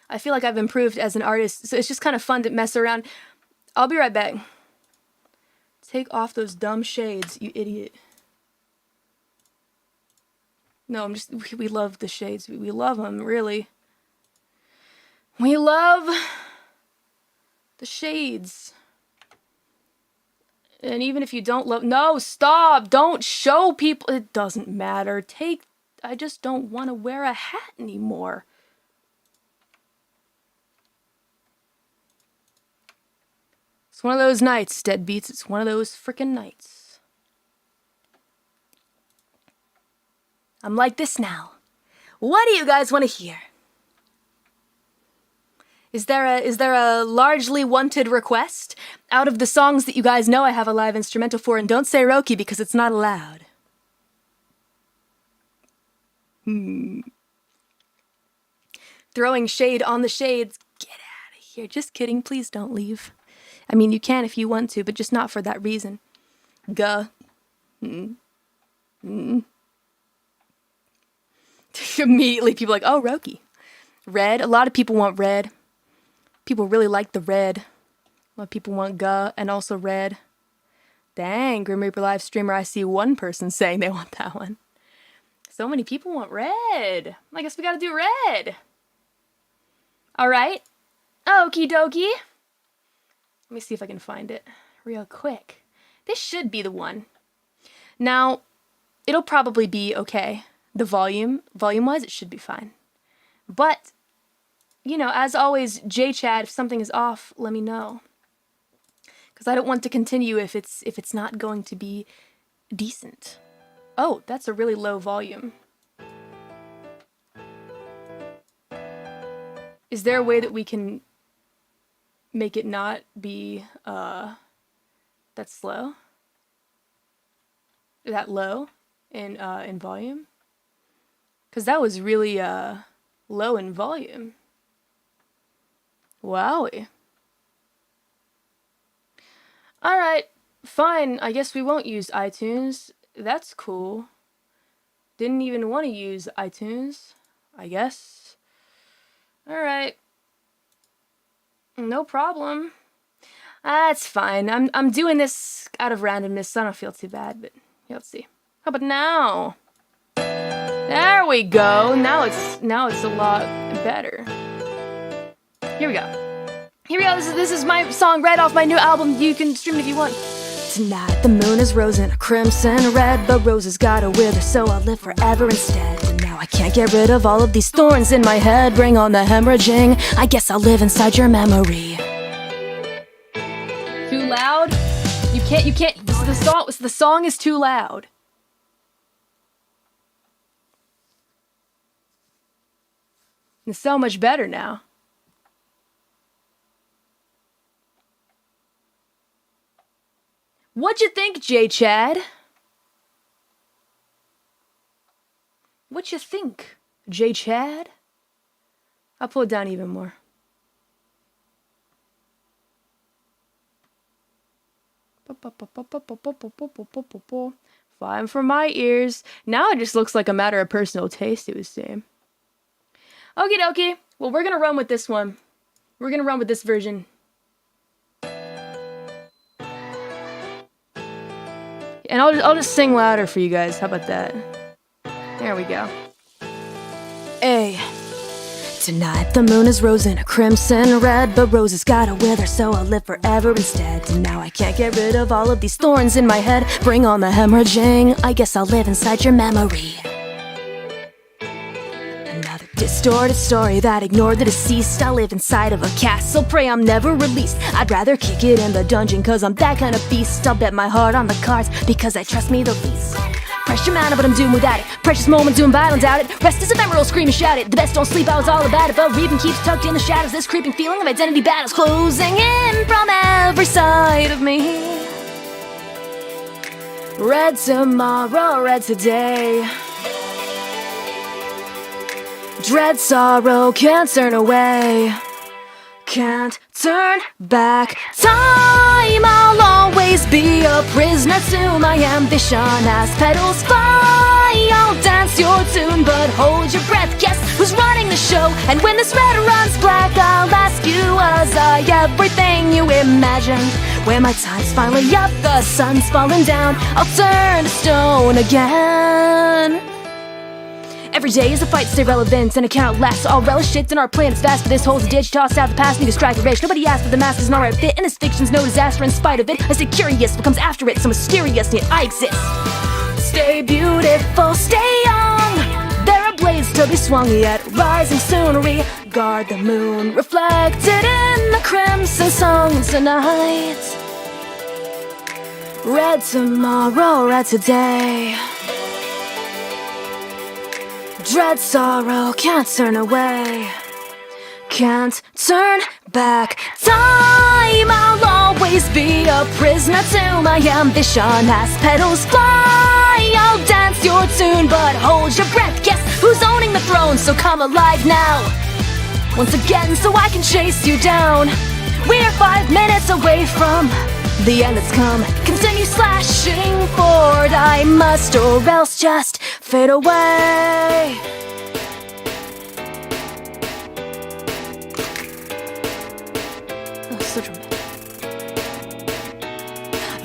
I feel like I've improved as an artist, so it's just kind of fun to mess around. I'll be right back. Take off those dumb shades, you idiot. No, we love the shades. We love them, really. We love the shades. And even if you don't love... No, stop! Don't show people... It doesn't matter. I just don't want to wear a hat anymore. It's one of those nights, Deadbeats. It's one of those frickin' nights. I'm like this now. What do you guys want to hear? Is there a largely wanted request out of the songs that you guys know I have a live instrumental for? And don't say Roki because it's not allowed. Throwing shade on the shades. Get out of here. Just kidding. Please don't leave. I mean, you can if you want to, but just not for that reason. Immediately people are like, oh, Roki. Red. A lot of people want red. People really like the red. A lot of people want and also red. Dang, Grim Reaper live streamer, I see one person saying they want that one. So many people want red. I guess we gotta do red. Alright. Okie dokie. Let me see if I can find it real quick. This should be the one. Now, it'll probably be okay. The volume-wise, it should be fine. But, you know, as always, J-Chad, if something is off, let me know. Because I don't want to continue if it's not going to be decent. Oh, that's a really low volume. Is there a way that we can make it not be that slow? That low in volume? Because that was really low in volume. Wowie. Alright, fine. I guess we won't use iTunes. That's cool. Didn't even want to use iTunes, I guess. Alright. No problem. That's fine. I'm doing this out of randomness, so I don't feel too bad, but let's see. How about now? There we go. Now it's a lot better. Here we go. Here we go. This is my song right off my new album. You can stream it if you want. Tonight the moon is rose in a crimson red, but roses gotta wither, so I'll live forever instead. And now I I can't get rid of all of these thorns in my head. Bring on the hemorrhaging. I guess I'll live inside your memory. Too loud? You can't. The song is too loud. It's so much better now. What'd you think, J. Chad? What you think, J. Chad? I'll pull it down even more. Fine for my ears. Now it just looks like a matter of personal taste, it would seem. Okie dokie. Well, we're gonna run with this one. We're gonna run with this version. And I'll just sing louder for you guys. How about that? There we go. Hey. Tonight the moon is rose in a crimson red, but roses gotta wither, so I'll live forever instead. And now I can't get rid of all of these thorns in my head. Bring on the hemorrhaging. I guess I'll live inside your memory. Another distorted story that ignored the deceased. I live inside of a castle, pray I'm never released. I'd rather kick it in the dungeon, cause I'm that kind of beast. I'll bet my heart on the cards, because I trust me the least. Pressure man, but I'm doomed without it. Precious moment doing bad, don't doubt it. Rest is ephemeral, scream and shout it. The best don't sleep, I was all about it. But Reaping keeps tucked in the shadows. This creeping feeling of identity battles closing in from every side of me. Red tomorrow, red today. Dread sorrow can't turn away. Can't turn back time. I'll always be a prisoner to my ambition. As petals fly, I'll dance your tune, but hold your breath. Guess who's running the show? And when this red runs black, I'll ask you, was I everything you imagined? When my time's finally up, the sun's falling down, I'll turn to stone again. Every day is a fight to stay relevant and it cannot last. All relish shit in our planet's vast, but this hole's a ditch. Toss out the past, need to strike a rich. Nobody asked, but the mask is an alright fit, and this fiction's no disaster in spite of it. I say curious, what comes after it, so mysterious, and yet I exist. Stay beautiful, stay young. There are blades to be swung, yet rising soon. Regard the moon, reflected in the crimson sun tonight. Red tomorrow, red today. Dread sorrow can't turn away. Can't turn back time. I'll always be a prisoner to my ambition. As petals fly, I'll dance your tune, but hold your breath. Guess who's owning the throne? So come alive now, once again, so I can chase you down. We're 5 minutes away from the end that's come. Continue slashing forward, I must, or else just fade away. Oh, so dramatic.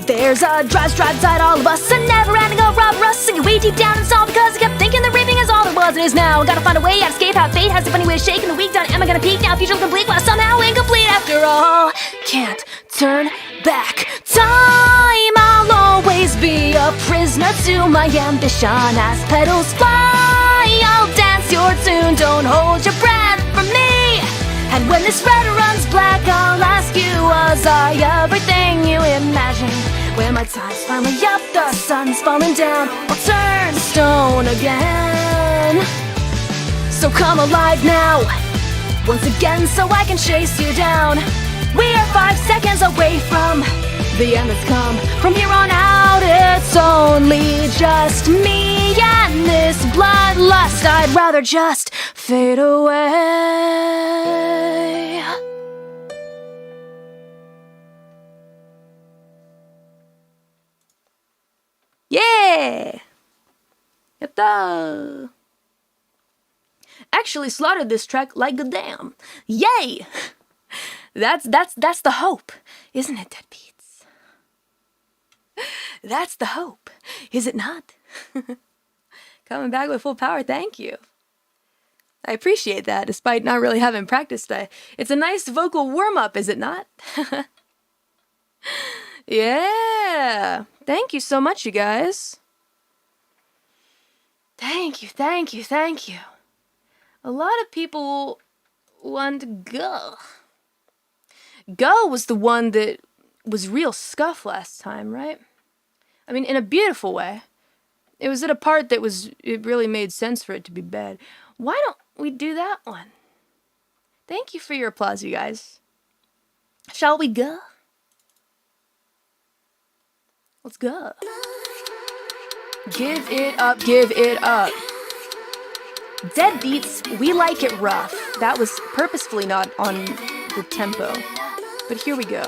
There's a drive inside all of us, a never-ending robber us, singing way deep down inside because I kept thinking the reaping is all there was and is now. Gotta find a way out, escape, have fate, has a funny way of shaking the weak down. Am I gonna peak now? Future complete, while somehow incomplete after all. Can't turn back time. I'll always be a prisoner to my ambition. As petals fly, I'll dance your tune. Don't hold your breath for me. And when this red runs black, I'll ask you, was I everything you imagined? When my time's finally up, the sun's falling down, I'll turn to stone again. So come alive now, once again, so I can chase you down. We are 5 seconds away from the end that's come. From here on out, it's only just me and this bloodlust. I'd rather just fade away. Yeah! Yatta! Actually slaughtered this track like a damn. Yay! That's the hope, isn't it, Deadbeats? That's the hope, is it not? Coming back with full power, thank you. I appreciate that, despite not really having practiced. It's a nice vocal warm-up, is it not? Yeah, thank you so much, you guys. Thank you, thank you, thank you. A lot of people want Go. Go was the one that was real scuff last time, right? I mean, in a beautiful way. It was at a part that it really made sense for it to be bad. Why don't we do that one? Thank you for your applause, you guys. Shall we go? Let's go. Give it up, give it up. Dead beats, we like it rough. That was purposefully not on the tempo. But here we go.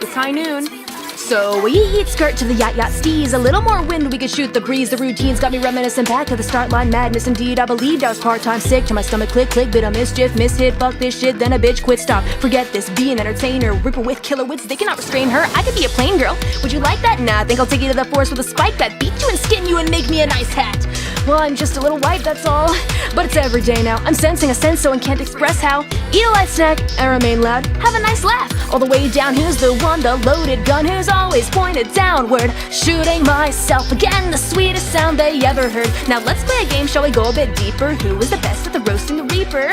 It's high noon. So we eat skirt to the yacht steez. A little more wind, we could shoot the breeze. The routine's got me reminiscing back to the start line madness. Indeed, I believed I was part-time sick. To my stomach click, bit of mischief, mishit, fuck this shit, then a bitch quit, stop. Forget this, be an entertainer. Ripper with killer wits, they cannot restrain her. I could be a plain girl. Would you like that? Nah, I think I'll take you to the forest with a spike that beat you and skin you and make me a nice hat. Well, I'm just a little white, that's all. But it's every day now. I'm sensing a sense so and can't express how. Eat a light snack and remain loud. Have a nice laugh. All the way down, who's the one, the loaded gun who's always pointed downward. Shooting myself again, the sweetest sound they ever heard. Now let's play a game, shall we go a bit deeper? Who is the best at the roasting the reaper?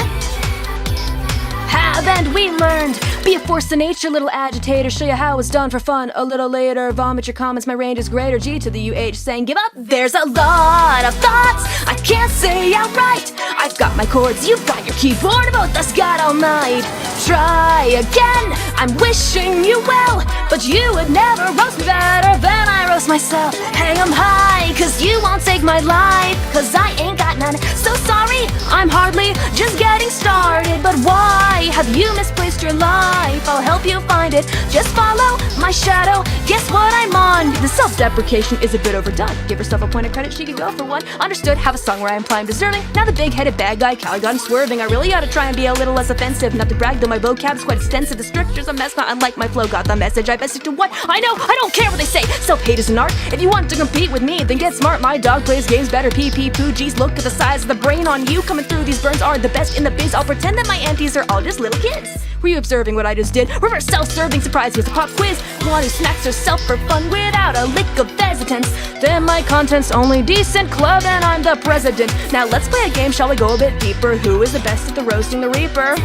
Haven't we learned? Be a force of nature, little agitator. Show you how it's done for fun. A little later, vomit your comments. My range is greater. G to the UH saying give up. There's a lot of thoughts I can't say outright. I've got my chords, you've got your keyboard. Both us got all night. Try again. I'm wishing you well, but you would never roast me better than I roast myself. Hang 'em high, cause you won't take my life, cause I ain't got none. So sorry, I'm hardly just getting started. But why have you misplaced your life? I'll help you find it. Just follow my shadow. Guess what I'm on? The self-deprecation is a bit overdone. Give herself a point of credit, she could go for one. Understood, have a song where I imply I'm deserving. Now the big-headed bad guy, Callie got him swerving. I really ought to try and be a little less offensive. Not to brag, though my vocab's quite extensive. The structure's a mess, not unlike my flow. Got the message, I best stick to what I know. I don't care what they say. Self-hate is an art. If you want to compete with me, then get smart. My dog plays games better. Pee poo geez, look at the size of the brain on you. Coming through, these burns are the best in the biz. I'll pretend that my aunties are all just little kids. Were you observing what I just did? Reverse self-serving surprise, here's a pop quiz. One who smacks herself for fun without a lick of hesitance. Then my content's only decent club and I'm the president. Now let's play a game, shall we go a bit deeper? Who is the best at the roasting the reaper?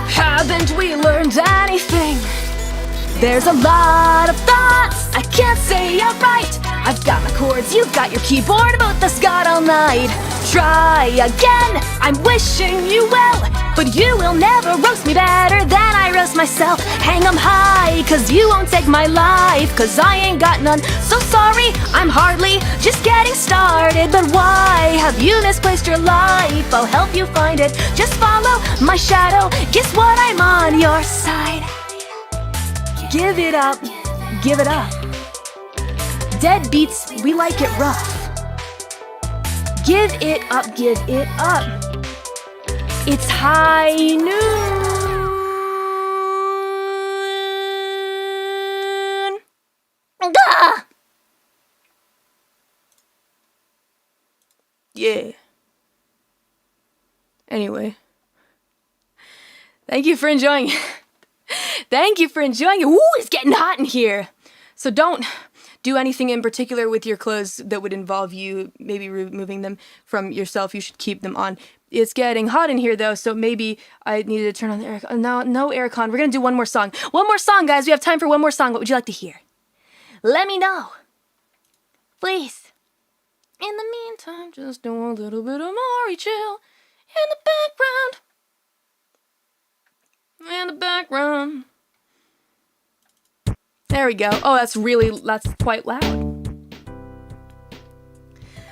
Haven't we learned anything? There's a lot of thoughts I can't say outright. I've got my chords, you've got your keyboard, both us got all night. Try again, I'm wishing you well, but you will never roast me better than I roast myself. Hang 'em high, cause you won't take my life, cause I ain't got none. So sorry, I'm hardly just getting started. But why have you misplaced your life? I'll help you find it. Just follow my shadow. Guess what? I'm on your side. Give it up, give it up. Dead beats, we like it rough. Give it up, give it up. It's high noon. Gah! Yeah. Anyway. Thank you for enjoying it. Thank you for enjoying it. Ooh, it's getting hot in here. So don't do anything in particular with your clothes that would involve you maybe removing them from yourself. You should keep them on. It's getting hot in here though, so maybe I needed to turn on the aircon. No aircon. We're gonna do one more song. One more song, guys. We have time for one more song. What would you like to hear? Let me know. Please. In the meantime, just do a little bit of Mori chill in the background. In the background. There we go. Oh, that's quite loud.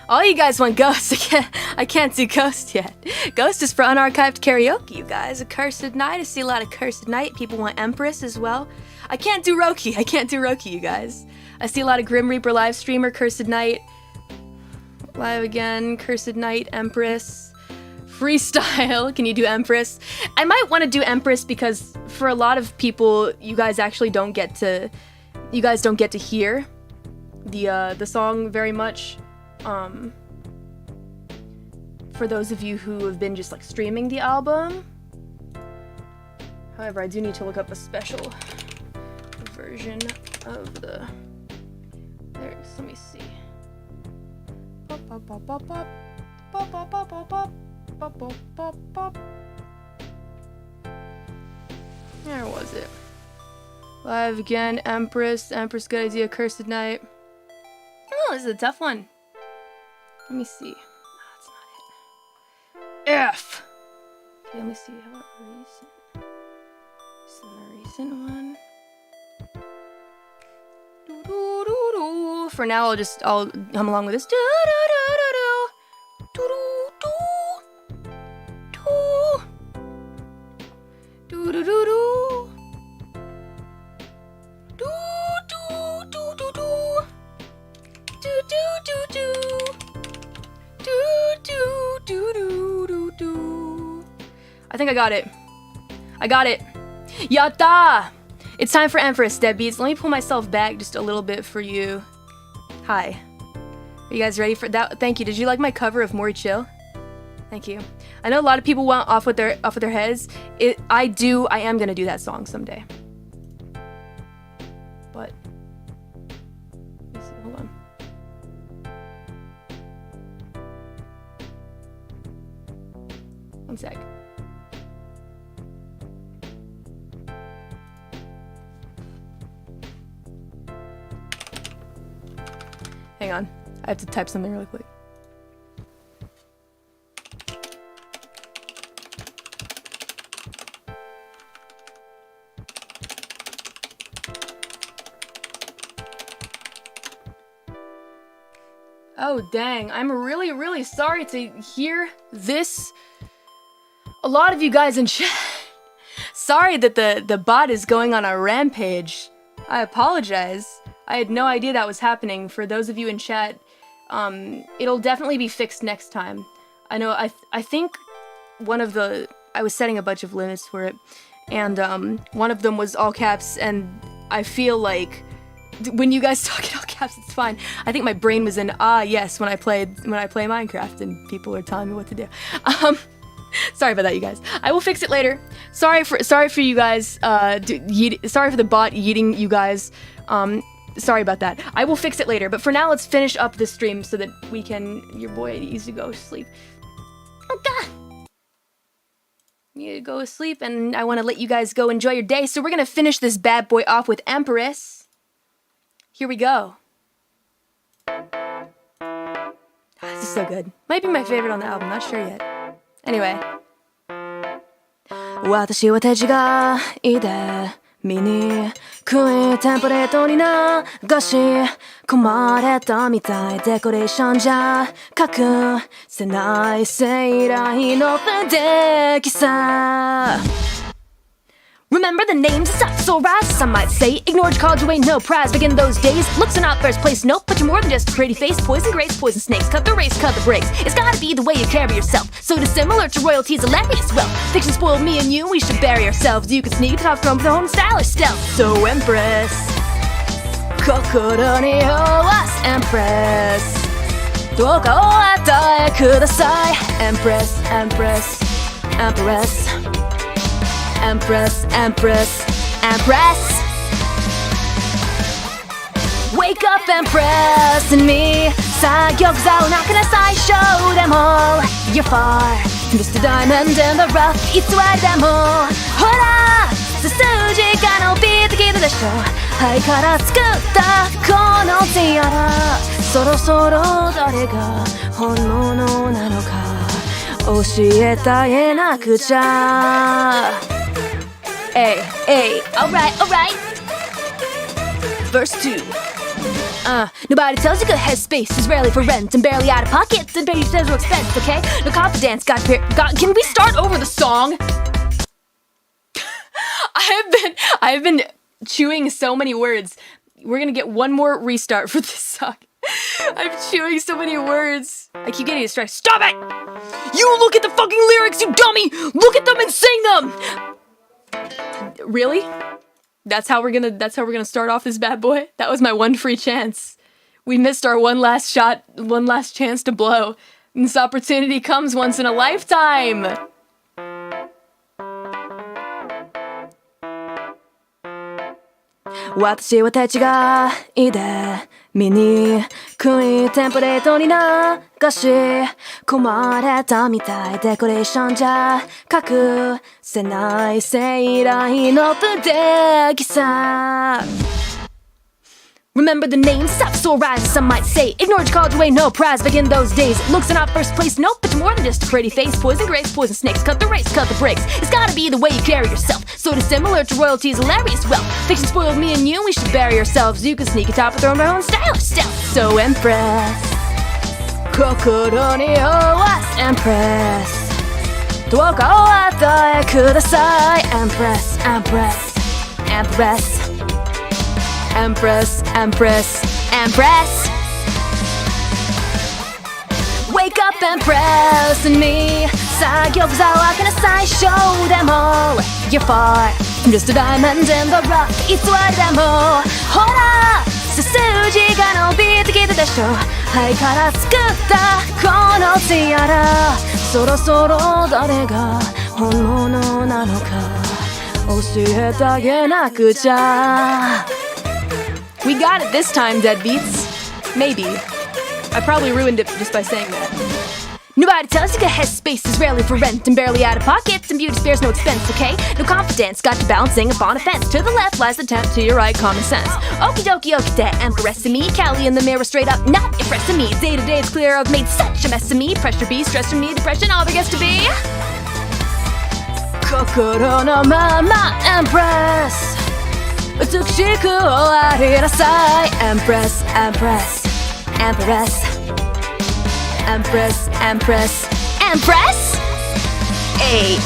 All you guys want Ghost. I can't do Ghost yet. Ghost is for unarchived karaoke, you guys. A Cursed Night. I see a lot of Cursed Night. People want Empress as well. I can't do Roki. You guys. I see a lot of Grim Reaper live streamer, Cursed Night. Live again, Cursed Night, Empress. Freestyle. Can you do Empress? I might want to do Empress because for a lot of people, you guys don't get to hear the song very much. For those of you who have been just like streaming the album. However, I do need to look up a special version of the lyrics. Let me see. Where was it? Live again, Empress. Empress, good idea. Cursed Night. Oh, this is a tough one. Let me see. No, that's not it. F! Okay, let me see. How about recent? This is the recent one. For now, I'll hum along with this. I think I got it. I got it. Yatta! It's time for Empress, Deadbeats. Let me pull myself back just a little bit for you. Hi. Are you guys ready for that? Thank you. Did you like my cover of Mori Chill? Thank you. I know a lot of people want off with their heads. I am gonna do that song someday. But let me see, hold on. One sec. Hang on. I have to type something really quick. Oh, dang. I'm really, really sorry to hear this. A lot of you guys in chat. Sorry that the bot is going on a rampage. I apologize. I had no idea that was happening. For those of you in chat, it'll definitely be fixed next time. I know, I think I was setting a bunch of limits for it, and one of them was all caps, and I feel like when you guys talk in all caps, it's fine. I think my brain was in yes when I play Minecraft and people are telling me what to do. Sorry about that, you guys. I will fix it later. Sorry for you guys. Sorry for the bot yeeting you guys. Sorry about that. I will fix it later. But for now, let's finish up this stream so that your boy needs to go to sleep. Oh God. You need to go to sleep, and I want to let you guys go enjoy your day. So we're gonna finish this bad boy off with Empress. Here we go. This is so good. Might be my favorite on the album. Not sure yet. Anyway. 私は手違いで見にくいテンプレートに流し込まれたみたいデコレーションじゃ隠せない生来の不出来さ Remember the names, it's up, so rise, some might say. Ignored college away, no prize. Back in those days, looks are not first place, nope. But you're more than just a pretty face. Poison grapes, poison snakes, cut the race, cut the brakes. It's gotta be the way you carry yourself. So dissimilar to royalty's hilarious. Well, fiction spoiled me and you, we should bury ourselves. You could sneak top from the home stylish stealth. So Empress, 心に弱す Empress どうかお与えください Empress, Empress, Empress Empress, Empress, Empress Wake up, Empress and me さあ玉座を泣くな最初でも You're far from just a diamond in the rough 偽りでもほら背筋が伸びてきたでしょ灰から作ったこのティアラそろそろ誰が本物なのか教えてあげなくちゃ Hey, hey, alright, alright. Verse 2. Nobody tells you good headspace is rarely for rent and barely out of pocket and barely says no expense, okay? No confidence, got can we start over the song? I've been chewing so many words. We're gonna get one more restart for this song. I'm chewing so many words. I keep getting distracted. Stop it! You look at the fucking lyrics, you dummy! Look at them and sing them! Really? That's how we're gonna start off this bad boy? That was my one free chance. We missed our one last shot, one last chance to blow. And this opportunity comes once in a lifetime. Watashi wa techigai de mi ni くいテンプレートに流し込まれたみたいデコレーションじゃ隠せない生来の不敵さ Remember the name, stop so rise, some might say Ignored your called away, no prize back in those days Looks are not first place, nope, but you're more than just a pretty face Poison grapes, poison snakes, cut the race, cut the brakes It's gotta be the way you carry yourself Sort of similar to royalty's hilarious wealth Fiction spoiled me and you, we should bury ourselves You can sneak atop a throne by our own style of stealth So Empress 心に酔わす Empress どうかお与えください Empress, Empress, Empress Empress, Empress, Empress Wake up, Empress and me 作業座はけな最初でも You're far from just a diamond in the rough 偽りでもほら背筋が伸びてきたでしょ灰から作ったこのティアラそろそろ誰が本物なのか教えてあげなくちゃWe got it this time, deadbeats. Maybe. I probably ruined it just by saying that. Nobody tells you the headspace is rarely for rent and barely out of pockets and beauty spares no expense, okay? No confidence, got you bouncing upon a fence. To the left lies the tent, to your right, common sense. Okie dokie, okie that Empress and me. Callie in the mirror straight up, not impressing me. Day to day it's clear I've made such a mess of me. Pressure be, stress from me, depression, all there gets to be. 心のまま Empress美しくありなさい Empress, Empress, Empress Empress, Empress, Empress Hey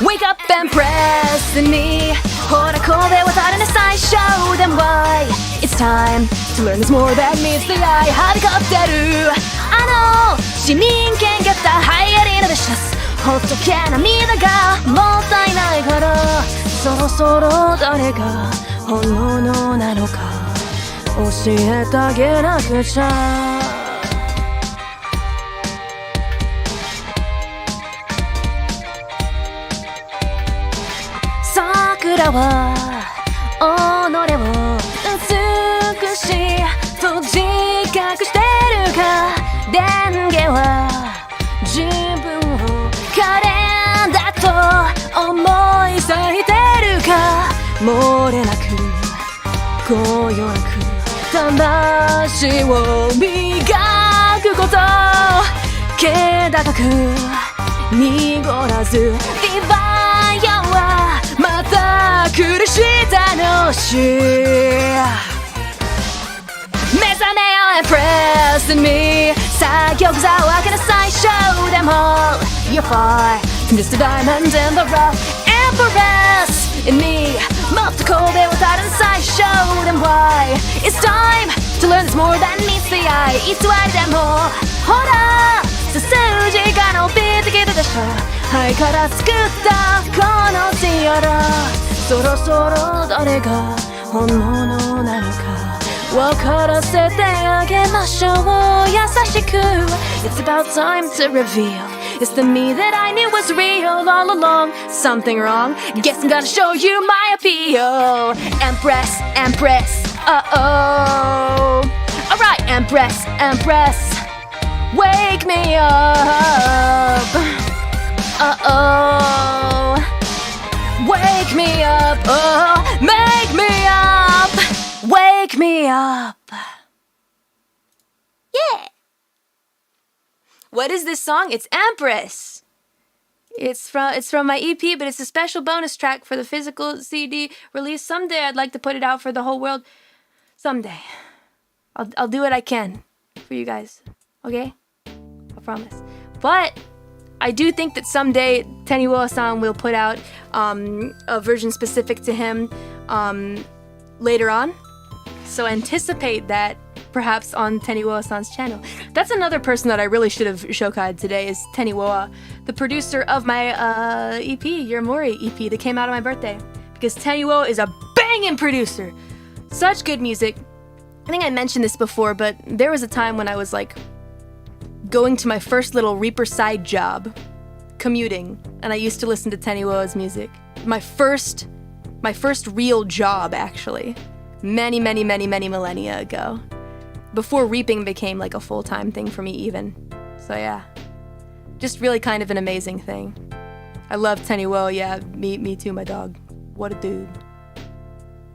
Wake up, Empress and me ほら神戸渡るね最初で Why It's time to learn there's more that meets the eye はびこってる市民権ゲッター流行りのビシャスほっとけ涙がもったいないからそろそろ誰が本物なのか教えてあげなくちゃ桜は己を美しいと自覚してるか電源は自分を可憐だと思い咲いてるか漏れなくこよなく魂を磨くこと気高く濁らずディバイアはまた来るしたのし目覚めよ Empress and me 作業座を開けな最初でも You're far from just a diamond in the rough Empress and me もっと神戸を渡る最初でも Why It's time to learn this more than meets the eye 偽りでもほら背筋が伸びてきたでしょ灰から作ったこのティアラそろそろ誰が本物なのか分からせてあげましょう優しく It's about time to reveal It's the me that I knew was real all along Something wrong? Guess I'm gonna show you my appeal Empress, Empress, uh-oh Alright, Empress, Empress Wake me up Uh-oh Wake me up, oh Make me up Wake me up Yeah What is this song? It's Empress It's from my EP, but it's a special bonus track for the physical CD release. Someday I'd like to put it out for the whole world. Someday. I'll do what I can for you guys. Okay? I promise. But I do think that someday Teniwo-san will put out a version specific to him later on. So anticipate that perhaps on Teniwo-san's channel. That's another person that I really should have shokai'd today is Teniwo, the producer of my EP, Your Mori EP that came out on my birthday. Because Teniwo is a banging producer. Such good music. I think I mentioned this before, but there was a time when I was like going to my first little Reaper side job, commuting, and I used to listen to Teniwo's music. My first real job, actually. Many millennia ago. before reaping became like a full-time thing for me even. So yeah, just really kind of an amazing thing. I love Tenny Woe, yeah, me too, my dog. What a dude.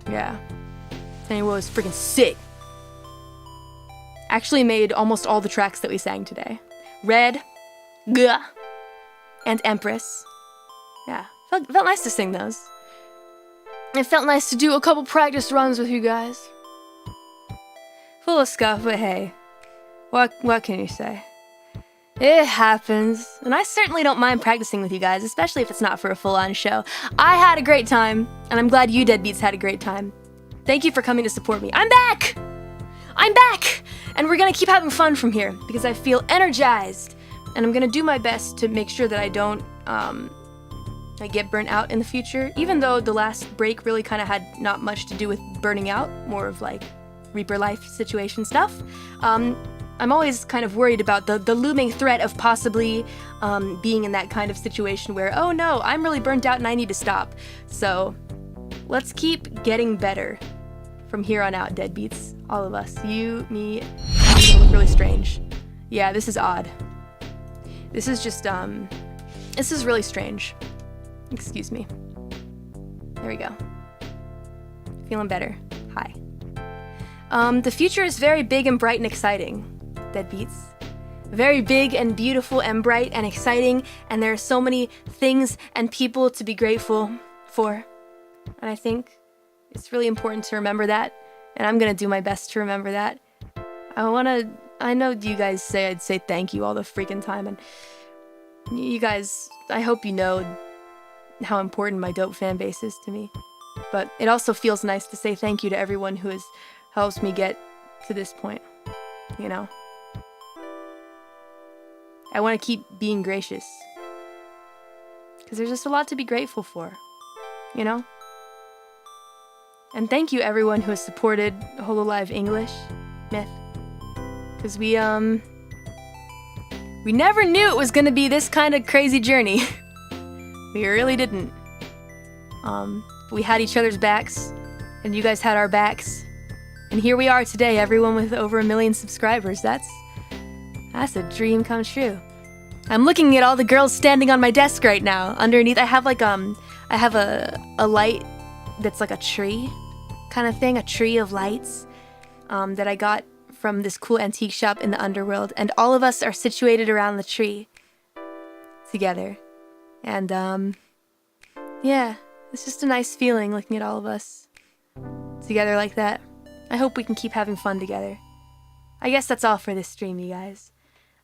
Yeah, Tenny Woe is freaking sick. Actually made almost all the tracks that we sang today. Red, Gah, and Empress. Yeah, felt nice to sing those. It felt nice to do a couple practice runs with you guys. Full of scuff, but hey, what can you say? It happens, and I certainly don't mind practicing with you guys, especially if it's not for a full-on show. I had a great time, and I'm glad you Deadbeats had a great time. Thank you for coming to support me. I'm back! I'm back! And we're gonna keep having fun from here, because I feel energized, and I'm gonna do my best to make sure that I don't, I get burnt out in the future, even though the last break really kind of had not much to do with burning out, more of like Reaper life situation stuff. I'm always kind of worried about the looming threat of possibly being in that kind of situation where, oh no, I'm really burnt out and I need to stop. So let's keep getting better from here on out, Deadbeats. All of us. You, me, I'm gonna look really strange. Yeah, this is odd. This is just, this is really strange. Excuse me. There we go. Feeling better. Hi. The future is very big and bright and exciting, Deadbeats. Very big and beautiful and bright and exciting, and there are so many things and people to be grateful for. And I think it's really important to remember that, and I'm gonna do my best to remember that. I know you guys say I'd say thank you all the freaking time, and you guys, I hope you know how important my dope fan base is to me. But it also feels nice to say thank you to everyone who has helped me get to this point, you know? I want to keep being gracious, because there's just a lot to be grateful for, you know? And thank you everyone who has supported Hololive English Myth, because we never knew it was gonna be this kind of crazy journey. We really didn't. We had each other's backs, and you guys had our backs. And here we are today, everyone with over 1 million subscribers. That's a dream come true. I'm looking at all the girls standing on my desk right now. Underneath, I have like, I have a light that's like a tree kind of thing, a tree of lights, that I got from this cool antique shop in the underworld. And all of us are situated around the tree together. And, yeah, it's just a nice feeling looking at all of us together like that. I hope we can keep having fun together. I guess that's all for this stream, you guys.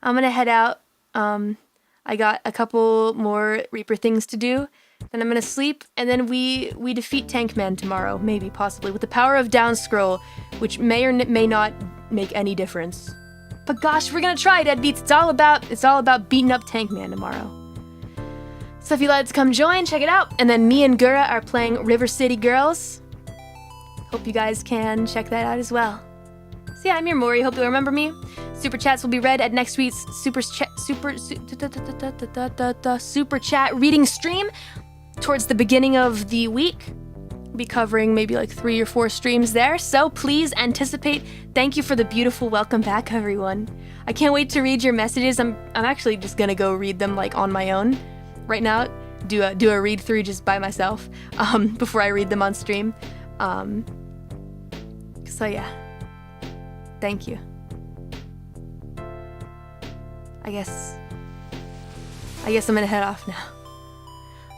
I'm gonna head out. I got a couple more Reaper things to do. Then I'm gonna sleep, and then we defeat Tankman tomorrow, maybe, possibly, with the power of down scroll, which may or may not make any difference. But gosh, we're gonna try, Deadbeats. It's all about beating up Tankman tomorrow. So if you'd like to come join, check it out. And then me and Gura are playing River City Girls. Hope you guys can check that out as well. So yeah, I'm your Mori. Hope you'll remember me. Super chats will be read at next week's super chat reading stream towards the beginning of the week. We'll be covering maybe like 3 or 4 streams there. So please anticipate. Thank you for the beautiful welcome back, everyone. I can't wait to read your messages. I'm actually just gonna go read them like on my own right now. Do a read through just by myself before I read them on stream. So yeah, thank you. I guess I'm gonna head off now.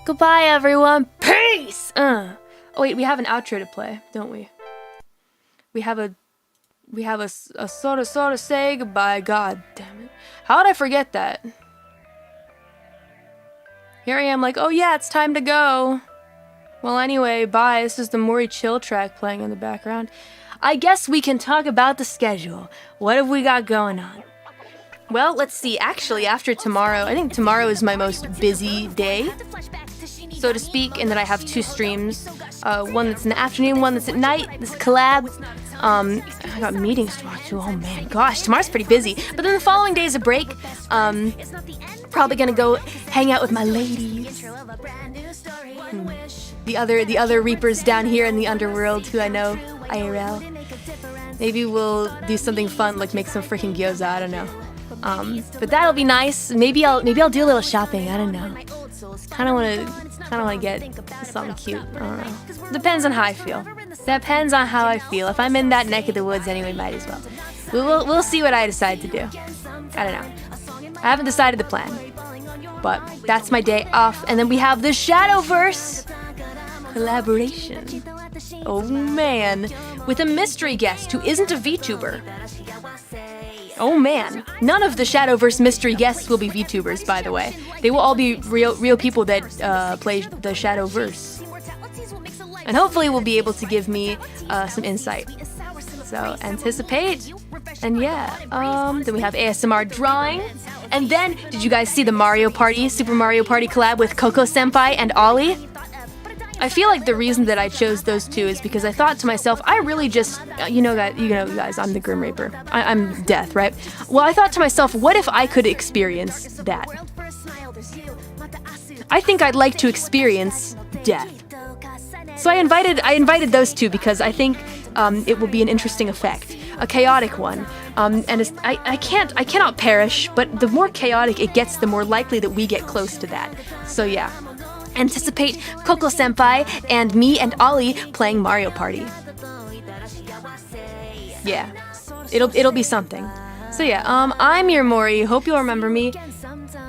Goodbye, everyone. Peace. Oh wait, we have an outro to play, don't we? We have a sort of say goodbye. God damn it! How did I forget that? Here I am, like, oh yeah, it's time to go. Well, anyway, bye. This is the Mori chill track playing in the background. I guess we can talk about the schedule. What have we got going on? Well, let's see. Actually, after tomorrow, I think tomorrow is my most busy day, so to speak, in that I have 2 streams. One that's in the afternoon, one that's at night. This collab. I got meetings tomorrow too. Oh man, gosh, tomorrow's pretty busy. But then the following day is a break. Probably gonna go hang out with my ladies. The other Reapers down here in the underworld who I know IRL. Maybe we'll do something fun like make some freaking gyoza. I don't know. But that'll be nice. Maybe I'll do a little shopping. I don't know. Kind of wanna get something cute. I don't know. Depends on how I feel. Depends on how I feel. If I'm in that neck of the woods anyway, might as well. We'll see what I decide to do. I don't know. I haven't decided the plan. But that's my day off. And then we have the Shadowverse collaboration. Oh man. With a mystery guest who isn't a VTuber. Oh man. None of the Shadowverse mystery guests will be VTubers, by the way. They will all be real people that play the Shadowverse. And hopefully will be able to give me some insight. So anticipate. And yeah, then we have ASMR drawing. And then, did you guys see the Super Mario Party collab with Coco Senpai and Ollie? I feel like the reason that I chose those two is because I thought to myself, I really just, you know guys, I'm the Grim Reaper. I'm death, right? Well, I thought to myself, what if I could experience that? I think I'd like to experience death. So I invited those two because I think it will be an interesting effect, a chaotic one. And I cannot perish, but the more chaotic it gets, the more likely that we get close to that. So yeah. Anticipate Coco Senpai and me and Ollie playing Mario Party. Yeah, it'll be something. So yeah, I'm your Mori. Hope you'll remember me.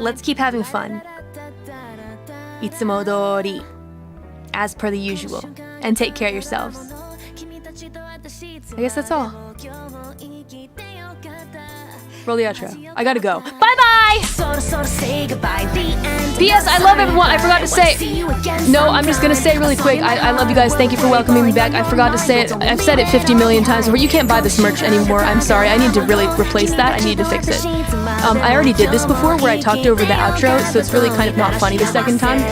Let's keep having fun. Itsumodori, as per the usual, and take care of yourselves. I guess that's all. Roll the outro. I gotta go. Bye-bye! P.S. I love everyone. I forgot to say... No, I'm just gonna say really quick. I love you guys. Thank you for welcoming me back. I forgot to say it. I've said it 50 million times before. You can't buy this merch anymore. I'm sorry. I need to really replace that. I need to fix it. I already did this before where I talked over the outro, so it's really kind of not funny the second time.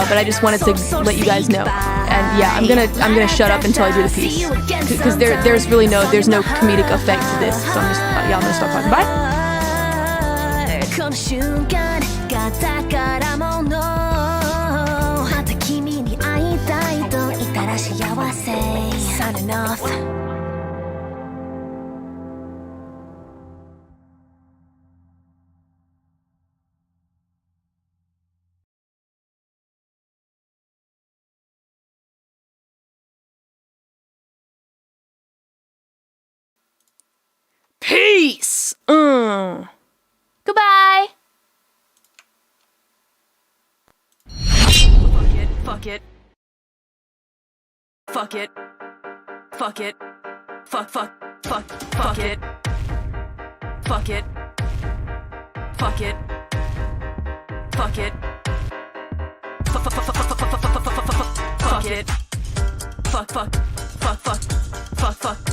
But I just wanted to let you guys know. And yeah, I'm gonna shut up until I do the piece. Because there's no comedic effect to this. So I'm gonna stop talking. Bye! この瞬間が宝物また君に会いたいと言ったら幸せ Signing off Peace! Goodbye! Fuck it. Fuck it. Fuck it. Fuck it. Fuck it. Fuck it. Fuck it. Fuck it. Fuck it. Fuck.